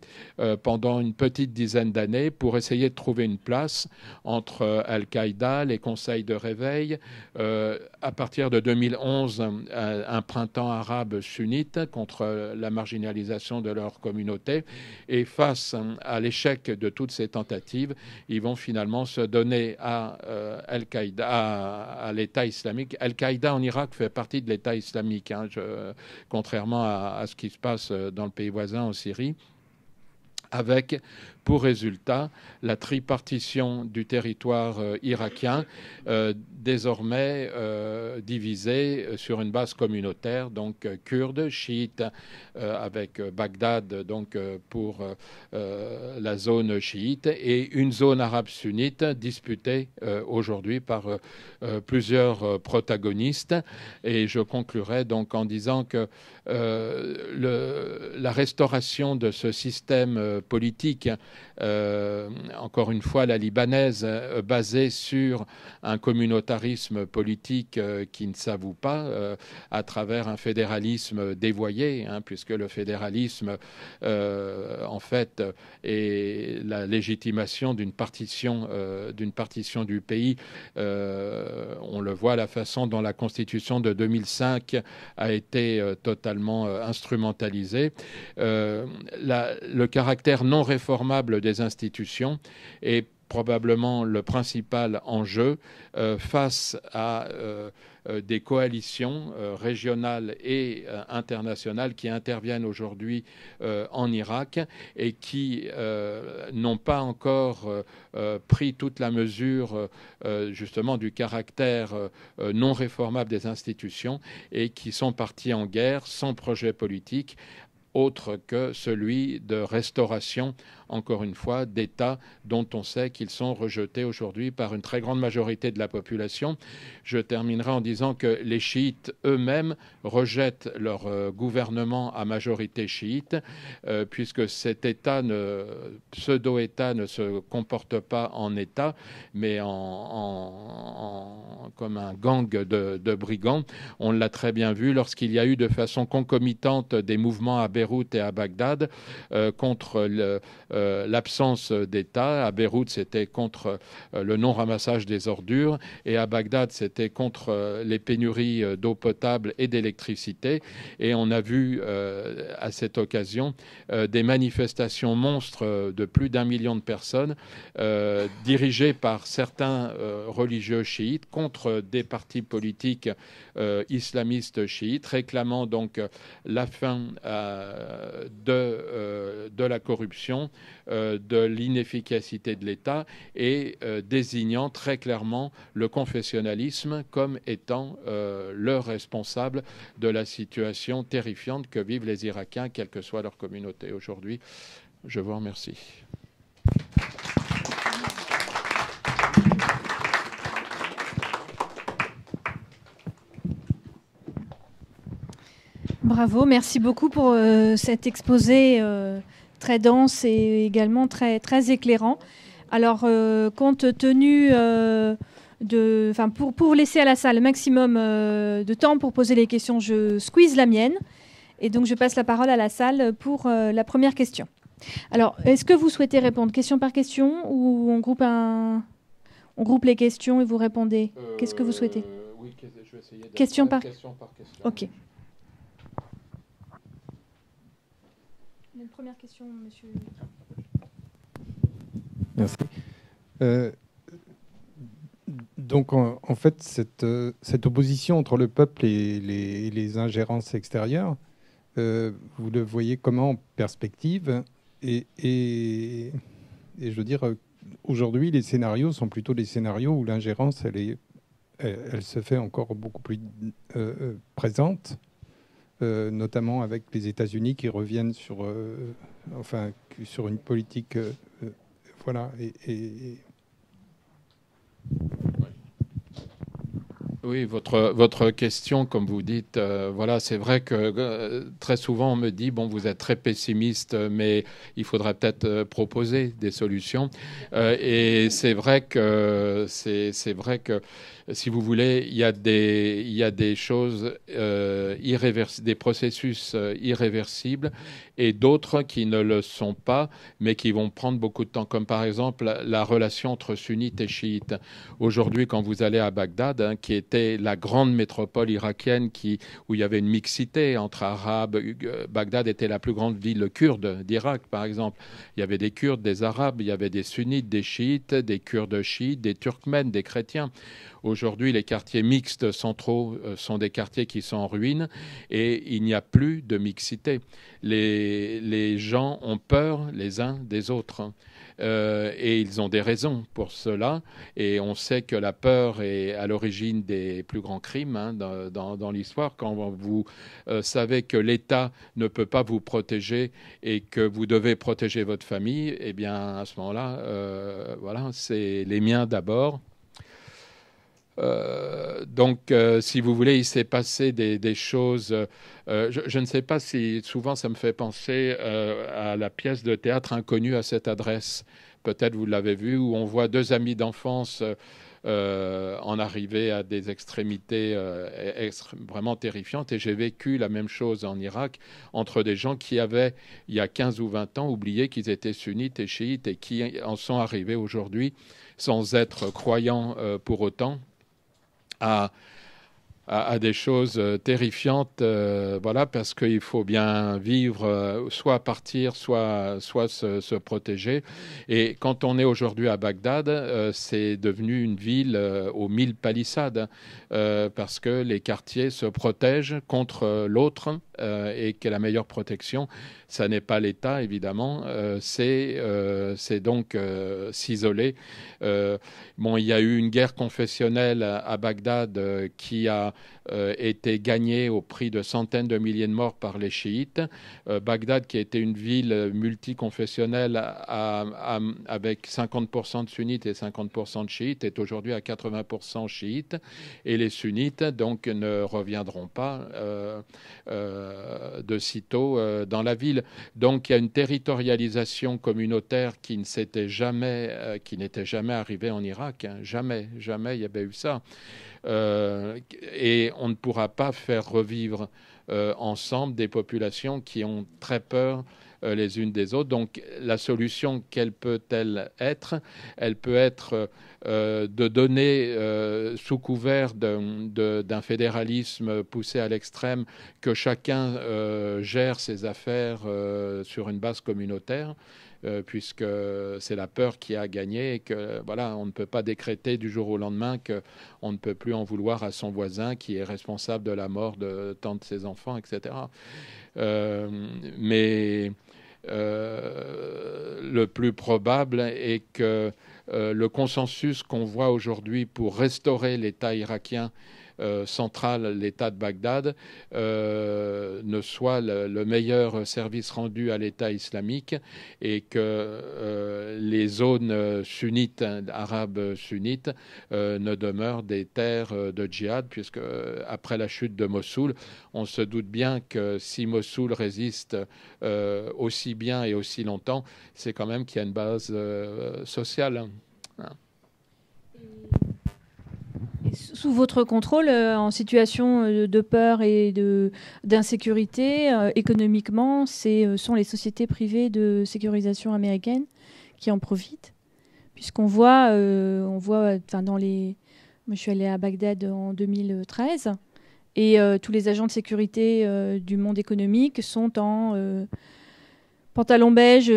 pendant une petite dizaine d'années pour essayer de trouver une place entre Al-Qaïda, les conseils de réveil. À partir de 2011, un printemps arabe sunnite contre la marginalisation de leur communauté. Et face à l'échec de toutes ces tentatives, ils vont finalement se donner à Al-Qaïda, à l'État islamique. Al-Qaïda en Irak fait partie de l'État islamique, contrairement à ce qui se passe dans le pays voisin, en Syrie, avec pour résultat la tripartition du territoire irakien, désormais divisé sur une base communautaire, donc kurde, chiite, avec Bagdad donc, pour la zone chiite, et une zone arabe sunnite disputée aujourd'hui par plusieurs protagonistes. Et je conclurai donc en disant que la restauration de ce système politique, encore une fois la libanaise, basée sur un communautarisme politique qui ne s'avoue pas, à travers un fédéralisme dévoyé, puisque le fédéralisme, en fait, est la légitimation d'une partition du pays. On le voit, la façon dont la Constitution de 2005 a été totalement instrumentalisée. Le caractère non réformable des institutions et probablement le principal enjeu face à des coalitions régionales et internationales qui interviennent aujourd'hui en Irak et qui n'ont pas encore pris toute la mesure justement du caractère non réformable des institutions et qui sont partis en guerre sans projet politique autre que celui de restauration, encore une fois, d'États dont on sait qu'ils sont rejetés aujourd'hui par une très grande majorité de la population. Je terminerai en disant que les chiites eux-mêmes rejettent leur gouvernement à majorité chiite, puisque cet État, pseudo-État, ne se comporte pas en État, mais comme un gang de brigands. On l'a très bien vu lorsqu'il y a eu de façon concomitante des mouvements à Beyrouth et à Bagdad contre l'absence d'État. À Beyrouth, c'était contre le non-ramassage des ordures et à Bagdad, c'était contre les pénuries d'eau potable et d'électricité. Et on a vu à cette occasion des manifestations monstres de plus d'1 million de personnes dirigées par certains religieux chiites contre des partis politiques islamistes chiites, réclamant donc la fin de la corruption, de l'inefficacité de l'État et désignant très clairement le confessionnalisme comme étant le responsable de la situation terrifiante que vivent les Irakiens, quelle que soit leur communauté aujourd'hui. Je vous remercie. Bravo, merci beaucoup pour cet exposé très dense et également très, très éclairant. Alors, compte tenu pour laisser à la salle le maximum de temps pour poser les questions, je squeeze la mienne. Et donc, je passe la parole à la salle pour la première question. Alors, est-ce que vous souhaitez répondre question par question ou on groupe les questions et vous répondez? Qu'est-ce que vous souhaitez? Oui, je vais essayer de question par question. OK. Une première question, monsieur. Merci. Donc, en fait, cette opposition entre le peuple et les ingérences extérieures, vous le voyez comment en perspective et je veux dire, aujourd'hui, les scénarios sont plutôt des scénarios où l'ingérence, elle se fait encore beaucoup plus présente, notamment avec les États-Unis qui reviennent sur une politique... voilà. Oui, votre question, comme vous dites, voilà, c'est vrai que très souvent on me dit bon, vous êtes très pessimiste, mais il faudrait peut-être proposer des solutions. Et c'est vrai que si vous voulez, il y a des choses irréversibles, des processus irréversibles, et d'autres qui ne le sont pas, mais qui vont prendre beaucoup de temps, comme par exemple la relation entre sunnites et chiites. Aujourd'hui, quand vous allez à Bagdad, qui était la grande métropole irakienne où il y avait une mixité entre arabes, Bagdad était la plus grande ville kurde d'Irak, par exemple. Il y avait des Kurdes, des Arabes, il y avait des sunnites, des chiites, des Kurdes chiites, des Turkmènes, des chrétiens. Aujourd'hui, les quartiers mixtes centraux sont des quartiers qui sont en ruine et il n'y a plus de mixité. Les gens ont peur les uns des autres. Et ils ont des raisons pour cela. Et on sait que la peur est à l'origine des plus grands crimes dans l'histoire. Quand vous savez que l'État ne peut pas vous protéger et que vous devez protéger votre famille, eh bien, à ce moment-là, voilà, c'est les miens d'abord. Donc, si vous voulez, il s'est passé des choses. Je ne sais pas si souvent ça me fait penser à la pièce de théâtre Inconnue à cette adresse. Peut-être vous l'avez vu, où on voit deux amis d'enfance en arriver à des extrémités vraiment terrifiantes. Et j'ai vécu la même chose en Irak entre des gens qui avaient, il y a 15 ou 20 ans, oublié qu'ils étaient sunnites et chiites et qui en sont arrivés aujourd'hui, sans être croyants pour autant, à à des choses terrifiantes, voilà, parce qu'il faut bien vivre, soit partir, soit se protéger. Et quand on est aujourd'hui à Bagdad, c'est devenu une ville aux 1000 palissades, parce que les quartiers se protègent contre l'autre, et que la meilleure protection, ça n'est pas l'État, évidemment, c'est donc s'isoler. Bon, il y a eu une guerre confessionnelle à Bagdad qui a été gagnée au prix de centaines de milliers de morts par les chiites. Bagdad, qui était une ville multiconfessionnelle avec 50% de sunnites et 50% de chiites, est aujourd'hui à 80% chiites. Et les sunnites, donc, ne reviendront pas de sitôt dans la ville. Donc, il y a une territorialisation communautaire qui n'était jamais arrivée en Irak. Hein. Jamais il y avait eu ça. Et on ne pourra pas faire revivre ensemble des populations qui ont très peur les unes des autres. Donc la solution, quelle peut-elle être? Elle peut être de donner, sous couvert d'un fédéralisme poussé à l'extrême, que chacun gère ses affaires sur une base communautaire. Puisque c'est la peur qui a gagné et que voilà, on ne peut pas décréter du jour au lendemain qu'on ne peut plus en vouloir à son voisin qui est responsable de la mort de tant de ses enfants, etc. Mais le plus probable est que le consensus qu'on voit aujourd'hui pour restaurer l'État irakien central, l'État de Bagdad, ne soit le meilleur service rendu à l'État islamique, et que les zones sunnites, arabes sunnites, ne demeurent des terres de djihad, puisque après la chute de Mossoul, on se doute bien que si Mossoul résiste aussi bien et aussi longtemps, c'est quand même qu'il y a une base sociale. Sous votre contrôle, en situation de peur et d'insécurité, économiquement, sont les sociétés privées de sécurisation américaines qui en profitent, puisqu'on voit, moi je suis allée à Bagdad en 2013, et tous les agents de sécurité du monde économique sont en pantalon beige,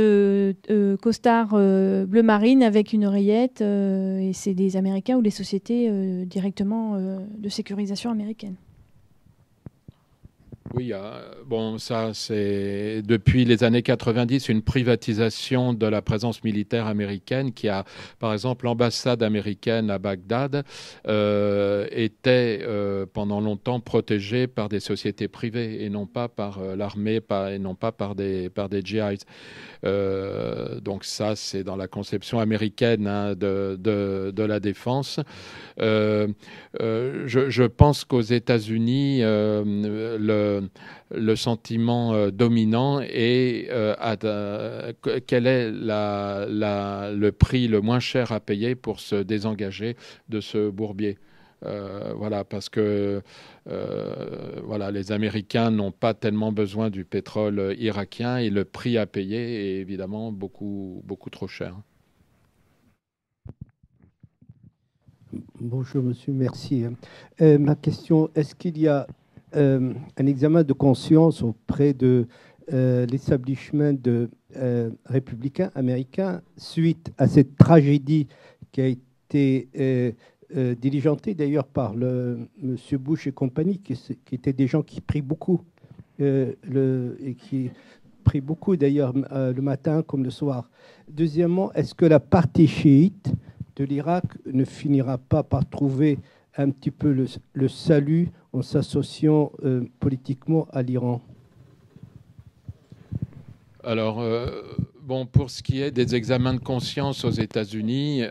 costard bleu marine avec une oreillette, et c'est des Américains ou des sociétés directement de sécurisation américaine. Oui, bon, ça, c'est depuis les années 90 une privatisation de la présence militaire américaine qui a, par exemple, l'ambassade américaine à Bagdad était pendant longtemps protégée par des sociétés privées et non pas par l'armée et non pas par des GIs. Donc ça, c'est dans la conception américaine, hein, de la défense. Je pense qu'aux États-Unis, le sentiment dominant est quel est le prix le moins cher à payer pour se désengager de ce bourbier. Voilà, parce que voilà, les Américains n'ont pas tellement besoin du pétrole irakien et le prix à payer est évidemment beaucoup, beaucoup trop cher. Bonjour monsieur, merci. Ma question, est-ce qu'il y a un examen de conscience auprès de l'establishment républicain américain suite à cette tragédie qui a été diligentée d'ailleurs par M. Bush et compagnie, qui étaient des gens qui prient beaucoup, et qui prient beaucoup d'ailleurs le matin comme le soir. Deuxièmement, est-ce que la partie chiite de l'Irak ne finira pas par trouver un petit peu le salut en s'associant politiquement à l'Iran? Alors, bon, pour ce qui est des examens de conscience aux États-Unis,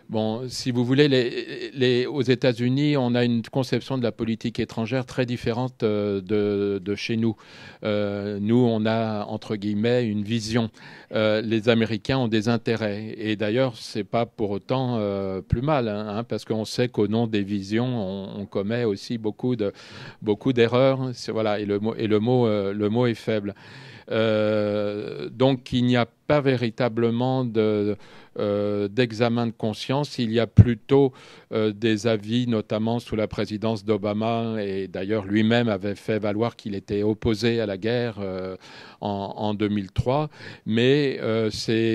bon, si vous voulez, aux États-Unis, on a une conception de la politique étrangère très différente de chez nous. Nous, on a, entre guillemets, une vision. Les Américains ont des intérêts. Et d'ailleurs, c'est pas pour autant plus mal, hein, parce qu'on sait qu'au nom des visions, on commet aussi beaucoup d'erreurs. Voilà, et le mot est faible. Donc, il n'y a pas véritablement d'examen de conscience. Il y a plutôt des avis, notamment sous la présidence d'Obama, et d'ailleurs lui-même avait fait valoir qu'il était opposé à la guerre en 2003, mais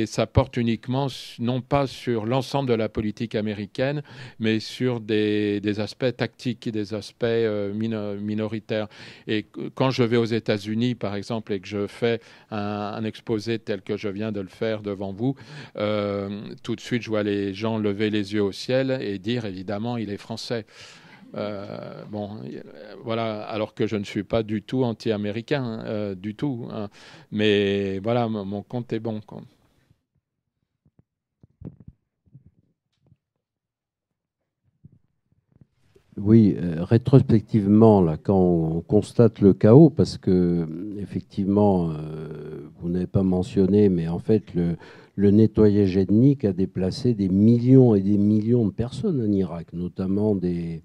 ça porte uniquement, non pas sur l'ensemble de la politique américaine, mais sur des aspects tactiques et des aspects minoritaires. Et quand je vais aux États-Unis, par exemple, et que je fais un exposé tel que je viens de le faire devant vous, tout de suite, je vois les gens lever les yeux au ciel et dire, évidemment, il est français. Voilà, alors que je ne suis pas du tout anti-américain, du tout. Hein. Mais voilà, mon compte est bon, quoi. Oui, rétrospectivement, là, quand on constate le chaos, parce que effectivement, vous n'avez pas mentionné, mais en fait, le nettoyage ethnique a déplacé des millions et des millions de personnes en Irak, notamment des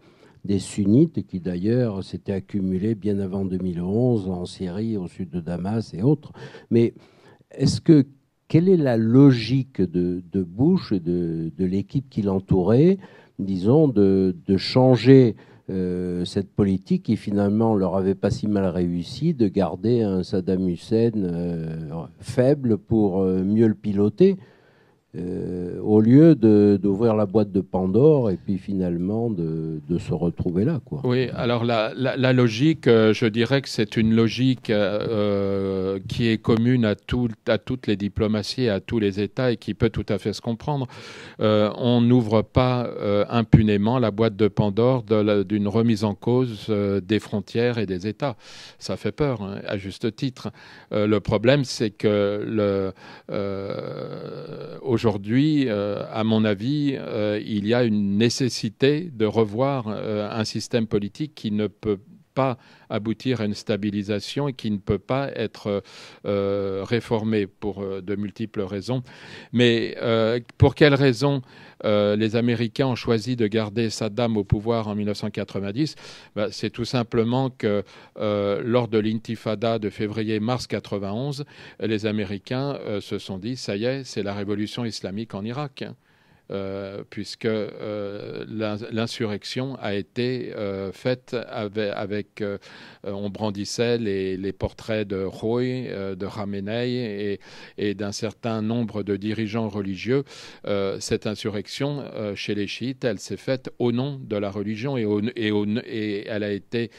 sunnites qui d'ailleurs s'étaient accumulés bien avant 2011 en Syrie, au sud de Damas et autres. Mais quelle est la logique de Bush et de l'équipe qui l'entourait, disons, de changer cette politique qui finalement leur avait pas si mal réussi, de garder un Saddam Hussein faible pour mieux le piloter, au lieu d'ouvrir la boîte de Pandore et puis finalement de se retrouver là, quoi. Oui, alors la logique, je dirais que c'est une logique qui est commune à toutes les diplomaties et à tous les États et qui peut tout à fait se comprendre. On n'ouvre pas impunément la boîte de Pandore d'une remise en cause des frontières et des États. Ça fait peur, hein, à juste titre. Le problème, c'est que aujourd'hui, à mon avis, il y a une nécessité de revoir un système politique qui ne peut pas aboutir à une stabilisation et qui ne peut pas être réformé pour de multiples raisons. Mais pour quelles raisons les Américains ont choisi de garder Saddam au pouvoir en 1990 ? C'est tout simplement que lors de l'intifada de février-mars 91, les Américains se sont dit, ça y est, c'est la révolution islamique en Irak. Puisque l'insurrection a été faite avec on brandissait les portraits de Khoui, de Khamenei et d'un certain nombre de dirigeants religieux. Cette insurrection chez les chiites, elle s'est faite au nom de la religion et elle a été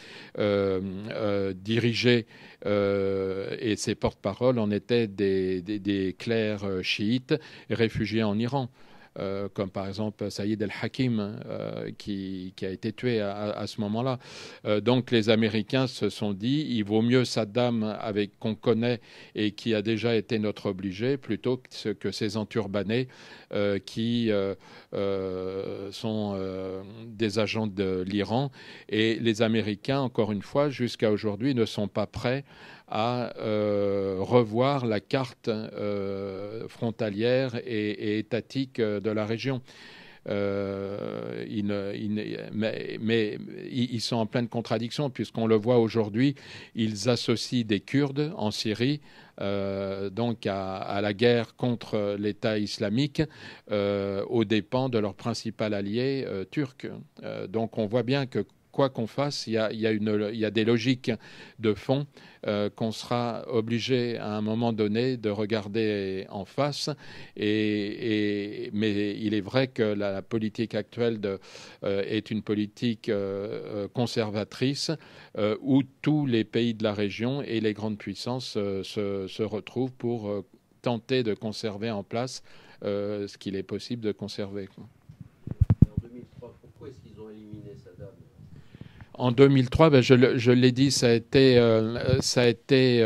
dirigée et ses porte-paroles en étaient des clercs chiites réfugiés en Iran. Comme par exemple Saïd el-Hakim qui a été tué à ce moment-là. Donc les Américains se sont dit il vaut mieux Saddam qu'on connaît et qui a déjà été notre obligé plutôt que ces enturbanés qui sont des agents de l'Iran. Et les Américains, encore une fois, jusqu'à aujourd'hui, ne sont pas prêts à revoir la carte frontalière et étatique de la région. Mais ils sont en pleine contradiction puisqu'on le voit aujourd'hui, ils associent des Kurdes en Syrie donc à la guerre contre l'État islamique aux dépens de leur principal allié turc. Donc on voit bien que quoi qu'on fasse, il y a des logiques de fond qu'on sera obligé à un moment donné de regarder en face. Mais il est vrai que la politique actuelle est une politique conservatrice où tous les pays de la région et les grandes puissances se retrouvent pour tenter de conserver en place ce qu'il est possible de conserver. En 2003, pourquoi est-ce qu'ils ont éliminé Saddam ? En 2003, je l'ai dit, ça a été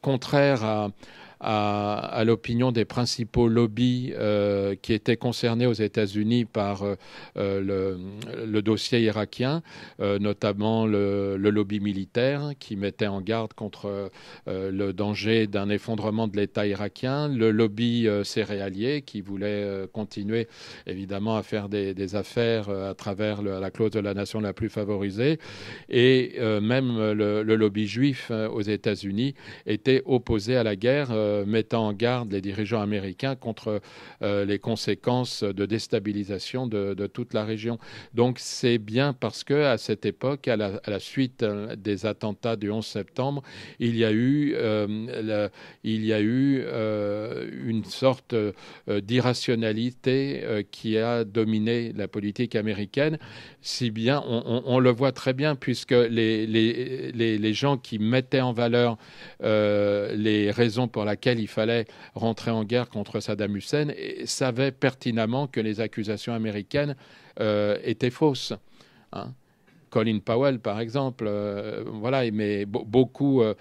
contraire à l'opinion des principaux lobbies qui étaient concernés aux États-Unis par le dossier irakien, notamment le lobby militaire qui mettait en garde contre le danger d'un effondrement de l'État irakien, le lobby céréalier qui voulait continuer évidemment à faire des affaires à travers la clause de la nation la plus favorisée, et même le lobby juif aux États-Unis était opposé à la guerre mettant en garde les dirigeants américains contre les conséquences de déstabilisation de toute la région. Donc c'est bien parce que à cette époque, à la suite des attentats du 11 septembre, il y a eu une sorte d'irrationalité qui a dominé la politique américaine, si bien on le voit très bien, puisque les gens qui mettaient en valeur les raisons pour lesquelles il fallait rentrer en guerre contre Saddam Hussein savaient pertinemment que les accusations américaines étaient fausses. Hein. Colin Powell, par exemple, voilà, mais beaucoup ont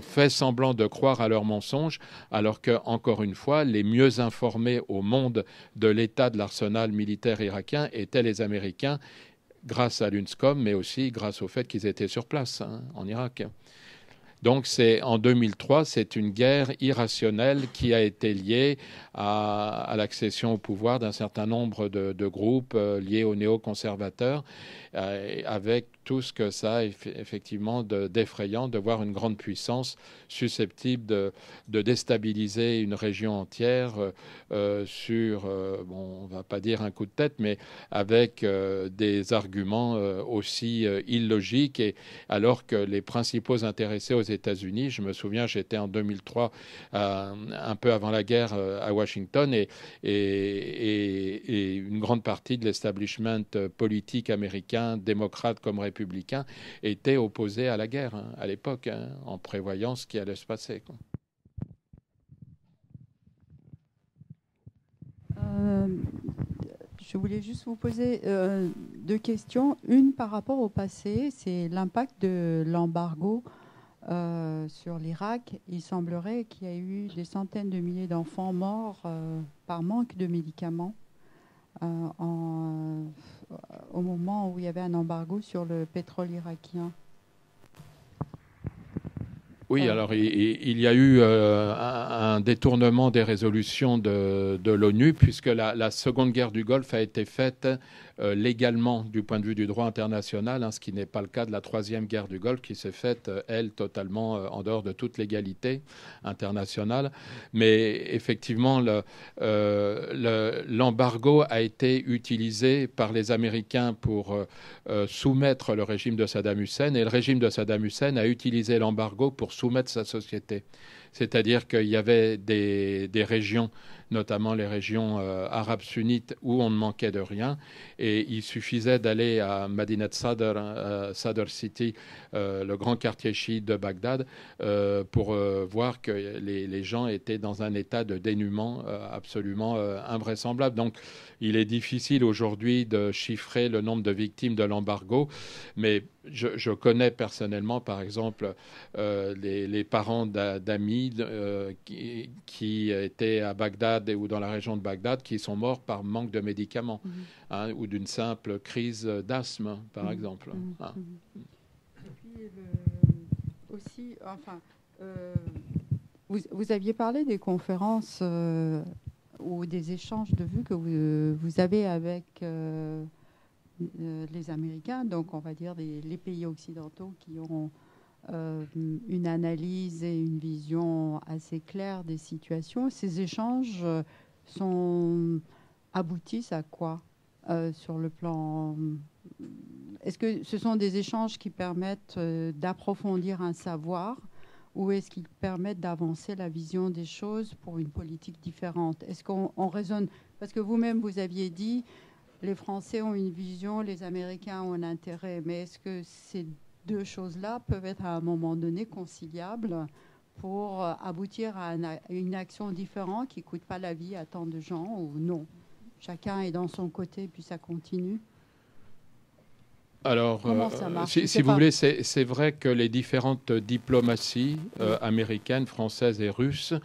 fait semblant de croire à leurs mensonges, alors que, encore une fois, les mieux informés au monde de l'état de l'arsenal militaire irakien étaient les Américains, grâce à l'UNSCOM, mais aussi grâce au fait qu'ils étaient sur place en Irak. Donc en 2003, c'est une guerre irrationnelle qui a été liée à l'accession au pouvoir d'un certain nombre de groupes liés aux néoconservateurs, avec tout ce que ça a effectivement d'effrayant de voir une grande puissance susceptible de déstabiliser une région entière sur, on ne va pas dire un coup de tête, mais avec des arguments aussi illogiques, et alors que les principaux intéressés aux États-Unis, je me souviens, j'étais en 2003, un peu avant la guerre, à Washington, et une grande partie de l'establishment politique américain, démocrate comme républicain, était opposé à la guerre à l'époque, en prévoyant ce qui allait se passer. Je voulais juste vous poser deux questions. Une par rapport au passé, c'est l'impact de l'embargo sur l'Irak. Il semblerait qu'il y a eu des centaines de milliers d'enfants morts par manque de médicaments au moment où il y avait un embargo sur le pétrole irakien. Oui, alors il y a eu un détournement des résolutions de l'ONU, puisque la seconde guerre du Golfe a été faite légalement du point de vue du droit international, ce qui n'est pas le cas de la troisième guerre du Golfe, qui s'est faite, elle, totalement en dehors de toute légalité internationale. Mais effectivement, l'embargo a été utilisé par les Américains pour soumettre le régime de Saddam Hussein, et le régime de Saddam Hussein a utilisé l'embargo pour soumettre sa société. C'est-à-dire qu'il y avait des régions, notamment les régions arabes sunnites, où on ne manquait de rien. Et il suffisait d'aller à Madinat Sadr City, le grand quartier chiite de Bagdad, pour voir que les gens étaient dans un état de dénuement absolument invraisemblable. Donc, il est difficile aujourd'hui de chiffrer le nombre de victimes de l'embargo, mais je connais personnellement, par exemple, les parents d'amis qui étaient à Bagdad ou dans la région de Bagdad, qui sont morts par manque de médicaments, ou d'une simple crise d'asthme, par exemple. Et puis, aussi, enfin, vous aviez parlé des conférences ou des échanges de vues que vous avez avec les Américains, donc on va dire les pays occidentaux qui ont une analyse et une vision assez claire des situations. Ces échanges aboutissent à quoi sur le plan... Est-ce que ce sont des échanges qui permettent d'approfondir un savoir, ou est-ce qu'ils permettent d'avancer la vision des choses pour une politique différente? Est-ce qu'on raisonne... Parce que vous-même, vous aviez dit, les Français ont une vision, les Américains ont un intérêt, mais est-ce que ces deux choses-là peuvent être à un moment donné conciliables pour aboutir à une action différente qui ne coûte pas la vie à tant de gens, ou non? Chacun est dans son côté, puis ça continue. Alors, si vous voulez, c'est vrai que les différentes diplomaties américaines, françaises et russes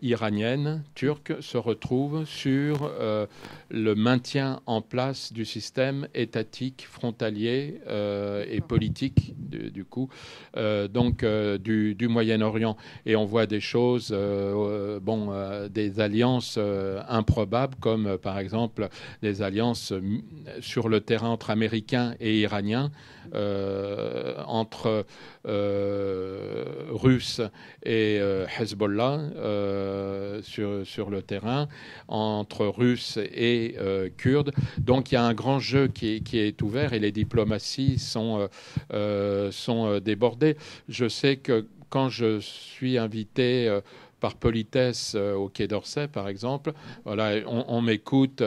iranienne, turque, se retrouve sur le maintien en place du système étatique, frontalier et politique, du coup, du Moyen-Orient. Et on voit des choses, des alliances improbables, comme par exemple des alliances sur le terrain entre Américains et Iraniens, entre Russes et Hezbollah sur le terrain, entre Russes et Kurdes. Donc il y a un grand jeu qui est ouvert et les diplomaties sont débordées. Je sais que quand je suis invité par politesse au Quai d'Orsay, par exemple, voilà, on m'écoute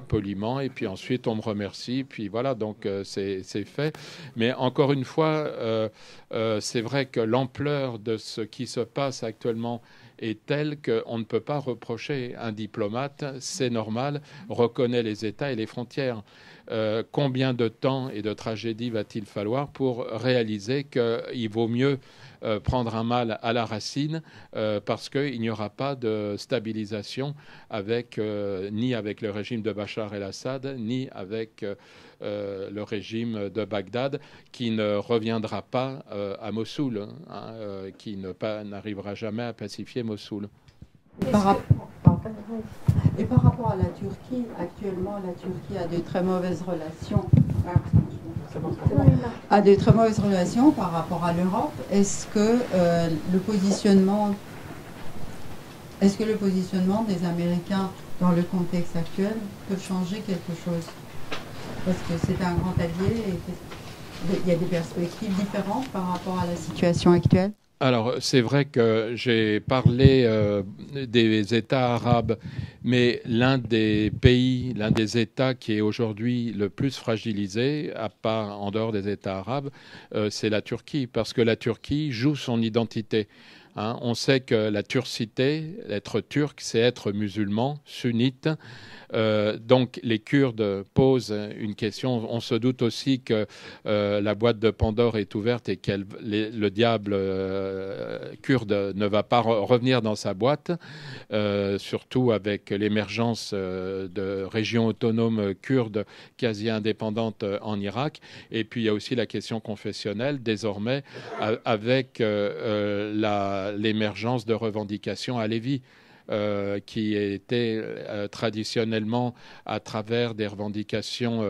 poliment, et puis ensuite on me remercie, puis voilà, donc c'est fait. Mais encore une fois, c'est vrai que l'ampleur de ce qui se passe actuellement est telle qu'on ne peut pas reprocher. Un diplomate, c'est normal, reconnaît les États et les frontières. Combien de temps et de tragédies va-t-il falloir pour réaliser qu'il vaut mieux prendre un mal à la racine parce qu'il n'y aura pas de stabilisation ni avec le régime de Bachar el-Assad, ni avec le régime de Bagdad, qui ne reviendra pas à Mossoul, qui n'arrivera jamais à pacifier Mossoul. Et par rapport à la Turquie, actuellement, la Turquie a de très mauvaises relations. Par rapport à l'Europe. Est-ce que le positionnement des Américains dans le contexte actuel peut changer quelque chose? Parce que c'est un grand allié et il y a des perspectives différentes par rapport à la situation actuelle. Alors, c'est vrai que j'ai parlé des États arabes, mais l'un des États qui est aujourd'hui le plus fragilisé, en dehors des États arabes, c'est la Turquie, parce que la Turquie joue son identité. On sait que la turcité, être turc, c'est être musulman, sunnite. Donc les Kurdes posent une question. On se doute aussi que la boîte de Pandore est ouverte et que le diable kurde ne va pas revenir dans sa boîte, surtout avec l'émergence de régions autonomes kurdes quasi indépendantes en Irak. Et puis il y a aussi la question confessionnelle, désormais, avec l'émergence de revendications alévis. Qui étaient traditionnellement à travers des revendications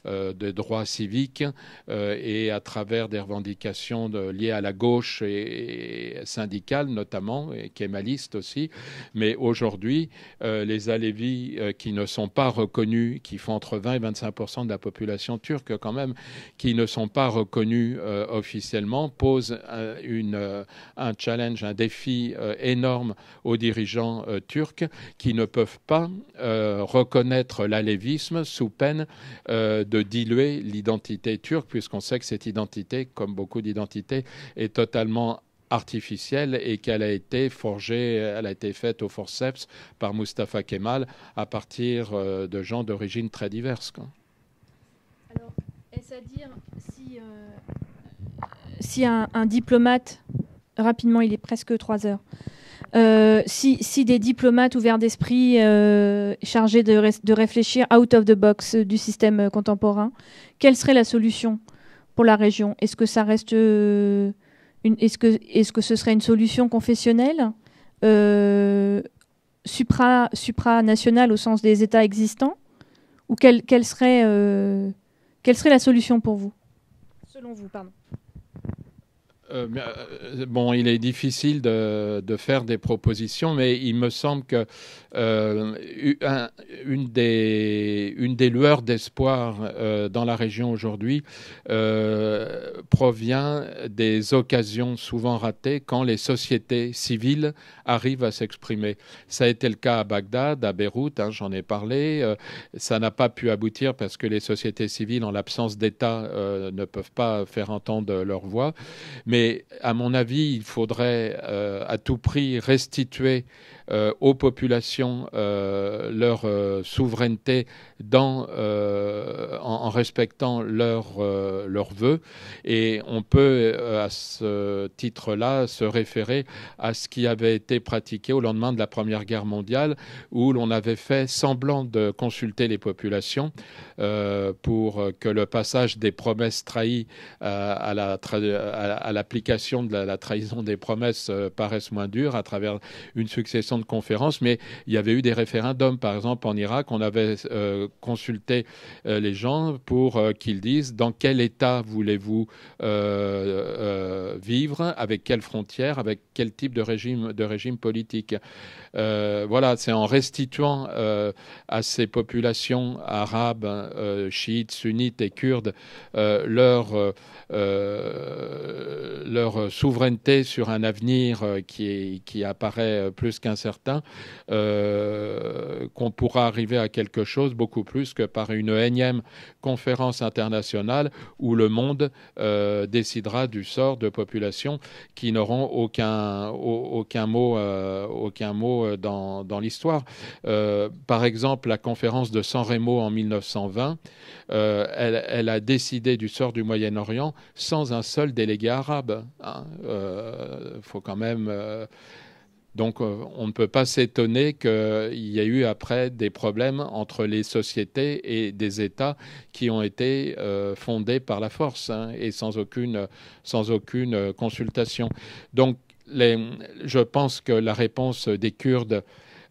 de droits civiques et à travers des revendications liées à la gauche et syndicale notamment, et kémalistes aussi. Mais aujourd'hui, les Alévis qui ne sont pas reconnus, qui font entre 20 et 25% de la population turque quand même, qui ne sont pas reconnus officiellement, posent un challenge, un défi énorme aux dirigeants turcs qui ne peuvent pas reconnaître l'alévisme sous peine de diluer l'identité turque, puisqu'on sait que cette identité, comme beaucoup d'identités, est totalement artificielle et qu'elle a été forgée, elle a été faite au forceps par Mustafa Kemal à partir de gens d'origine très diverses. Alors, est-ce à dire si un diplomate, rapidement, il est presque 3 heures, si des diplomates ouverts d'esprit, chargés de réfléchir out of the box du système contemporain, quelle serait la solution pour la région? Est-ce que ça reste est-ce que ce serait une solution confessionnelle, supranationale au sens des États existants, ou quelle serait la solution pour vous, selon vous, pardon? Il est difficile de faire des propositions, mais il me semble que une des lueurs d'espoir dans la région aujourd'hui provient des occasions souvent ratées quand les sociétés civiles arrivent à s'exprimer. Ça a été le cas à Bagdad, à Beyrouth, j'en ai parlé. Ça n'a pas pu aboutir parce que les sociétés civiles, en l'absence d'État, ne peuvent pas faire entendre leur voix. Mais à mon avis, il faudrait à tout prix restituer aux populations leur souveraineté en respectant leurs vœux. Et on peut, à ce titre-là, se référer à ce qui avait été pratiqué au lendemain de la Première Guerre mondiale, où l'on avait fait semblant de consulter les populations pour que le passage des promesses trahies à l'application de la trahison des promesses paraisse moins dur à travers une succession de conférences. Mais il y avait eu des référendums, par exemple en Irak, on avait consulté les gens pour qu'ils disent dans quel état voulez-vous vivre, avec quelles frontières, avec quel type de régime politique. Voilà, c'est en restituant à ces populations arabes, chiites, sunnites et kurdes leur souveraineté sur un avenir qui apparaît plus qu'incertain, qu'on pourra arriver à quelque chose beaucoup plus que par une énième conférence internationale où le monde décidera du sort de populations qui n'auront aucun mot dans l'histoire. Par exemple, la conférence de San Remo en 1920, elle a décidé du sort du Moyen-Orient sans un seul délégué arabe. Faut quand même... Donc, on ne peut pas s'étonner qu'il y ait eu après des problèmes entre les sociétés et des États qui ont été fondés par la force et sans aucune consultation. Donc, je pense que la réponse des Kurdes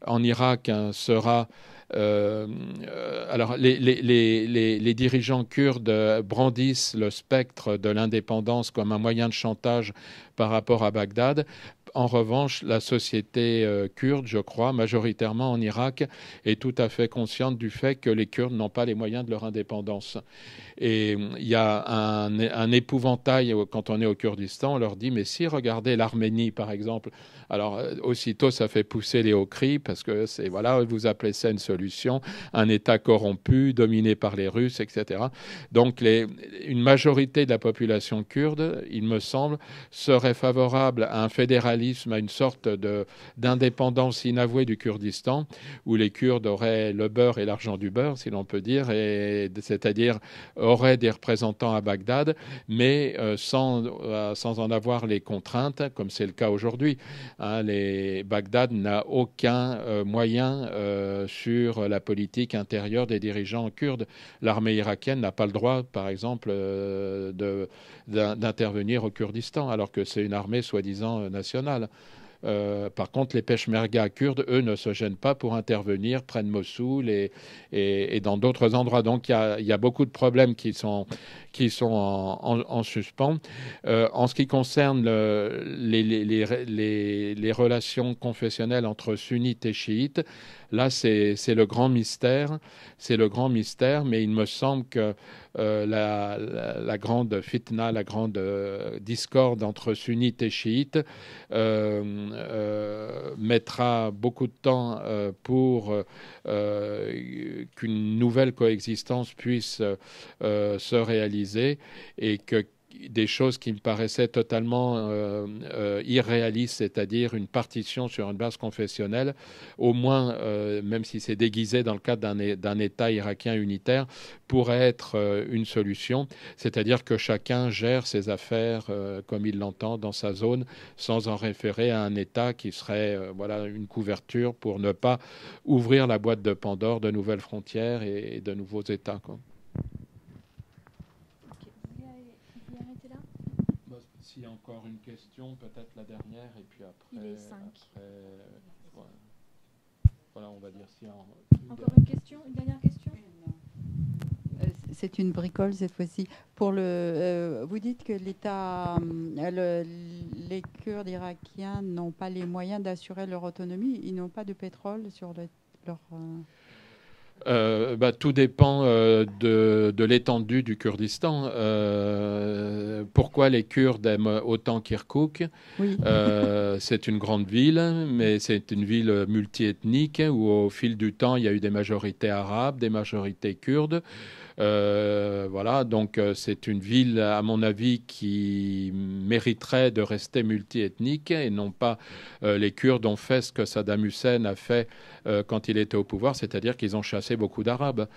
en Irak sera... alors, les dirigeants kurdes brandissent le spectre de l'indépendance comme un moyen de chantage par rapport à Bagdad. En revanche, la société kurde, je crois, majoritairement en Irak, est tout à fait consciente du fait que les Kurdes n'ont pas les moyens de leur indépendance. Et il y a un épouvantail quand on est au Kurdistan. On leur dit, mais si, regardez l'Arménie, par exemple. Alors, aussitôt, ça fait pousser les hauts cris parce que c'est, voilà, vous appelez ça une solution, un État corrompu, dominé par les Russes, etc. Donc, une majorité de la population kurde, il me semble, serait favorable à un fédéralisme, à une sorte d'indépendance inavouée du Kurdistan, où les Kurdes auraient le beurre et l'argent du beurre, si l'on peut dire, c'est-à-dire auraient des représentants à Bagdad, mais sans en avoir les contraintes, comme c'est le cas aujourd'hui. Bagdad n'a aucun moyen sur la politique intérieure des dirigeants kurdes. L'armée irakienne n'a pas le droit, par exemple, d'intervenir au Kurdistan, alors que c'est une armée soi-disant nationale. Par contre, les peshmerga kurdes, eux, ne se gênent pas pour intervenir près de Mossoul et dans d'autres endroits. Donc, il y a beaucoup de problèmes qui sont en suspens. En ce qui concerne les relations confessionnelles entre sunnites et chiites, là, c'est le grand mystère. C'est le grand mystère, mais il me semble que la grande fitna, la grande discorde entre sunnites et chiites mettra beaucoup de temps pour qu'une nouvelle coexistence puisse se réaliser et que des choses qui me paraissaient totalement irréalistes, c'est-à-dire une partition sur une base confessionnelle, au moins, même si c'est déguisé dans le cadre d'un État irakien unitaire, pourrait être une solution, c'est-à-dire que chacun gère ses affaires comme il l'entend dans sa zone, sans en référer à un État qui serait une couverture pour ne pas ouvrir la boîte de Pandore de nouvelles frontières et de nouveaux États, quoi. S'il y a encore une question, peut-être la dernière, et puis après... Il est 5. Voilà, on va dire si... Encore une question, une dernière question? C'est une bricole cette fois-ci. Vous dites que les Kurdes irakiens n'ont pas les moyens d'assurer leur autonomie. Ils n'ont pas de pétrole sur leur... tout dépend de l'étendue du Kurdistan. pourquoi les Kurdes aiment autant Kirkouk? Oui. C'est une grande ville, mais c'est une ville multiethnique où au fil du temps, il y a eu des majorités arabes, des majorités kurdes. Voilà, donc c'est une ville, à mon avis, qui mériterait de rester multiethnique et non pas les Kurdes ont fait ce que Saddam Hussein a fait quand il était au pouvoir, c'est-à-dire qu'ils ont chassé beaucoup d'Arabes.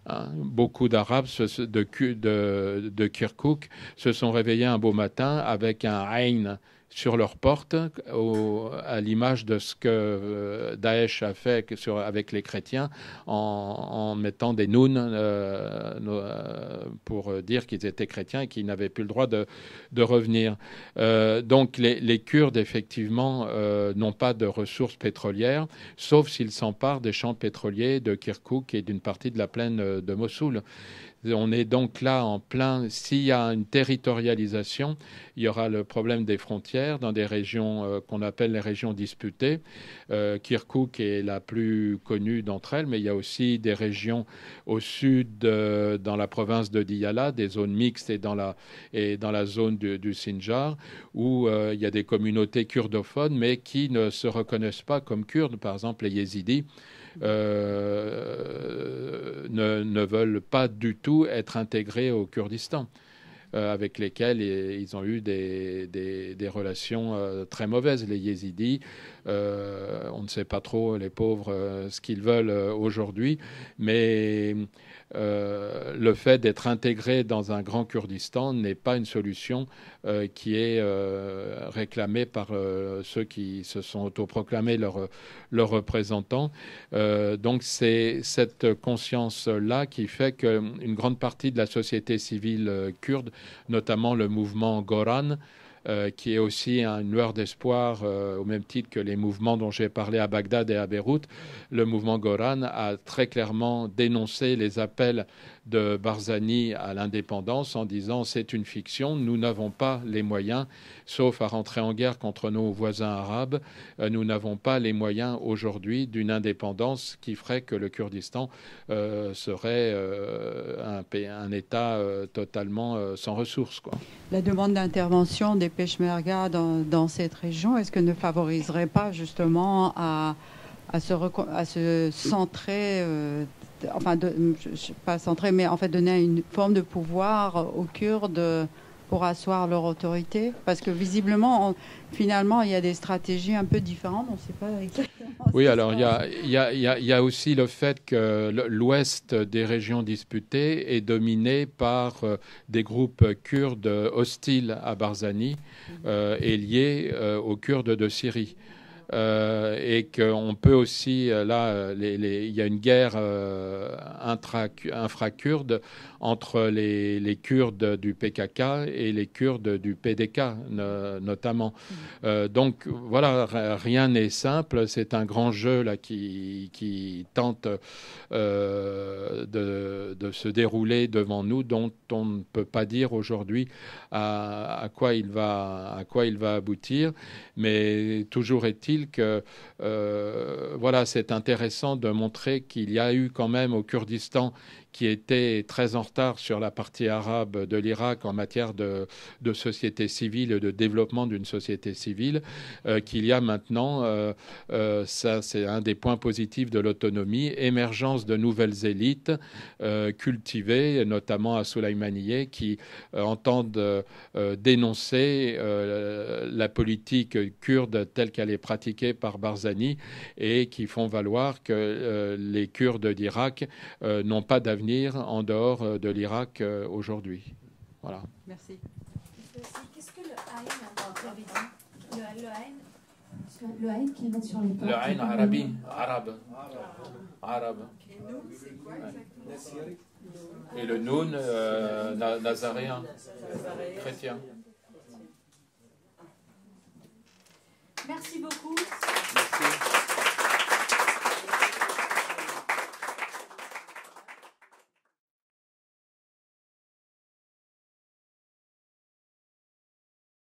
Hein, beaucoup d'Arabes de Kirkouk se sont réveillés un beau matin avec un Ain sur leur porte, à l'image de ce que Daesh a fait avec les chrétiens en mettant des nouns pour dire qu'ils étaient chrétiens et qu'ils n'avaient plus le droit de revenir. Donc les Kurdes, effectivement, n'ont pas de ressources pétrolières, sauf s'ils s'emparent des champs pétroliers de Kirkouk et d'une partie de la plaine de Mossoul. On est donc là en plein, s'il y a une territorialisation, il y aura le problème des frontières dans des régions qu'on appelle les régions disputées. Kirkouk est la plus connue d'entre elles, mais il y a aussi des régions au sud, dans la province de Diyala, des zones mixtes et dans la zone du Sinjar, où il y a des communautés kurdophones, mais qui ne se reconnaissent pas comme kurdes, par exemple les yézidis. Ne veulent pas du tout être intégrés au Kurdistan, avec lesquels ils ont eu des relations très mauvaises, les yézidis. On ne sait pas trop, les pauvres, ce qu'ils veulent aujourd'hui, mais le fait d'être intégré dans un grand Kurdistan n'est pas une solution qui est réclamée par ceux qui se sont autoproclamés leurs représentants. Donc c'est cette conscience-là qui fait qu'une grande partie de la société civile kurde, notamment le mouvement Goran, qui est aussi une lueur d'espoir au même titre que les mouvements dont j'ai parlé à Bagdad et à Beyrouth. Le mouvement Goran a très clairement dénoncé les appels de Barzani à l'indépendance en disant c'est une fiction, nous n'avons pas les moyens, sauf à rentrer en guerre contre nos voisins arabes, nous n'avons pas les moyens aujourd'hui d'une indépendance qui ferait que le Kurdistan serait un État totalement sans ressources, quoi. La demande d'intervention des Peshmerga dans cette région, est-ce que ne favoriserait pas justement à se centrer, pas centrer, mais en fait donner une forme de pouvoir aux Kurdes pour asseoir leur autorité? Parce que visiblement, finalement, il y a des stratégies un peu différentes. On ne sait pas exactement. Oui, alors il y a aussi le fait que l'ouest des régions disputées est dominé par des groupes kurdes hostiles à Barzani et liés aux Kurdes de Syrie. Et qu'on peut aussi, là, il y a une guerre infra-kurde entre les Kurdes du PKK et les Kurdes du PDK, notamment. Donc, voilà, rien n'est simple. C'est un grand jeu là, qui tente de se dérouler devant nous, dont on ne peut pas dire aujourd'hui à quoi il va aboutir. Mais toujours est-il que voilà, c'est intéressant de montrer qu'il y a eu quand même au Kurdistan, qui était très en retard sur la partie arabe de l'Irak en matière de société civile et de développement d'une société civile, qu'il y a maintenant, ça c'est un des points positifs de l'autonomie, émergence de nouvelles élites cultivées, notamment à Soleimaniye, qui entendent dénoncer la politique kurde telle qu'elle est pratiquée par Barzani et qui font valoir que les Kurdes d'Irak n'ont pas d'avenir en dehors de l'Irak aujourd'hui. Voilà. Merci. Qu'est-ce que le Aïn avait dit? Le Aïn qu'ils mettent sur les portes. Le Aïn arabe. Et nous, c'est quoi exactement? Et le Noun nazaréen, chrétien. Merci beaucoup.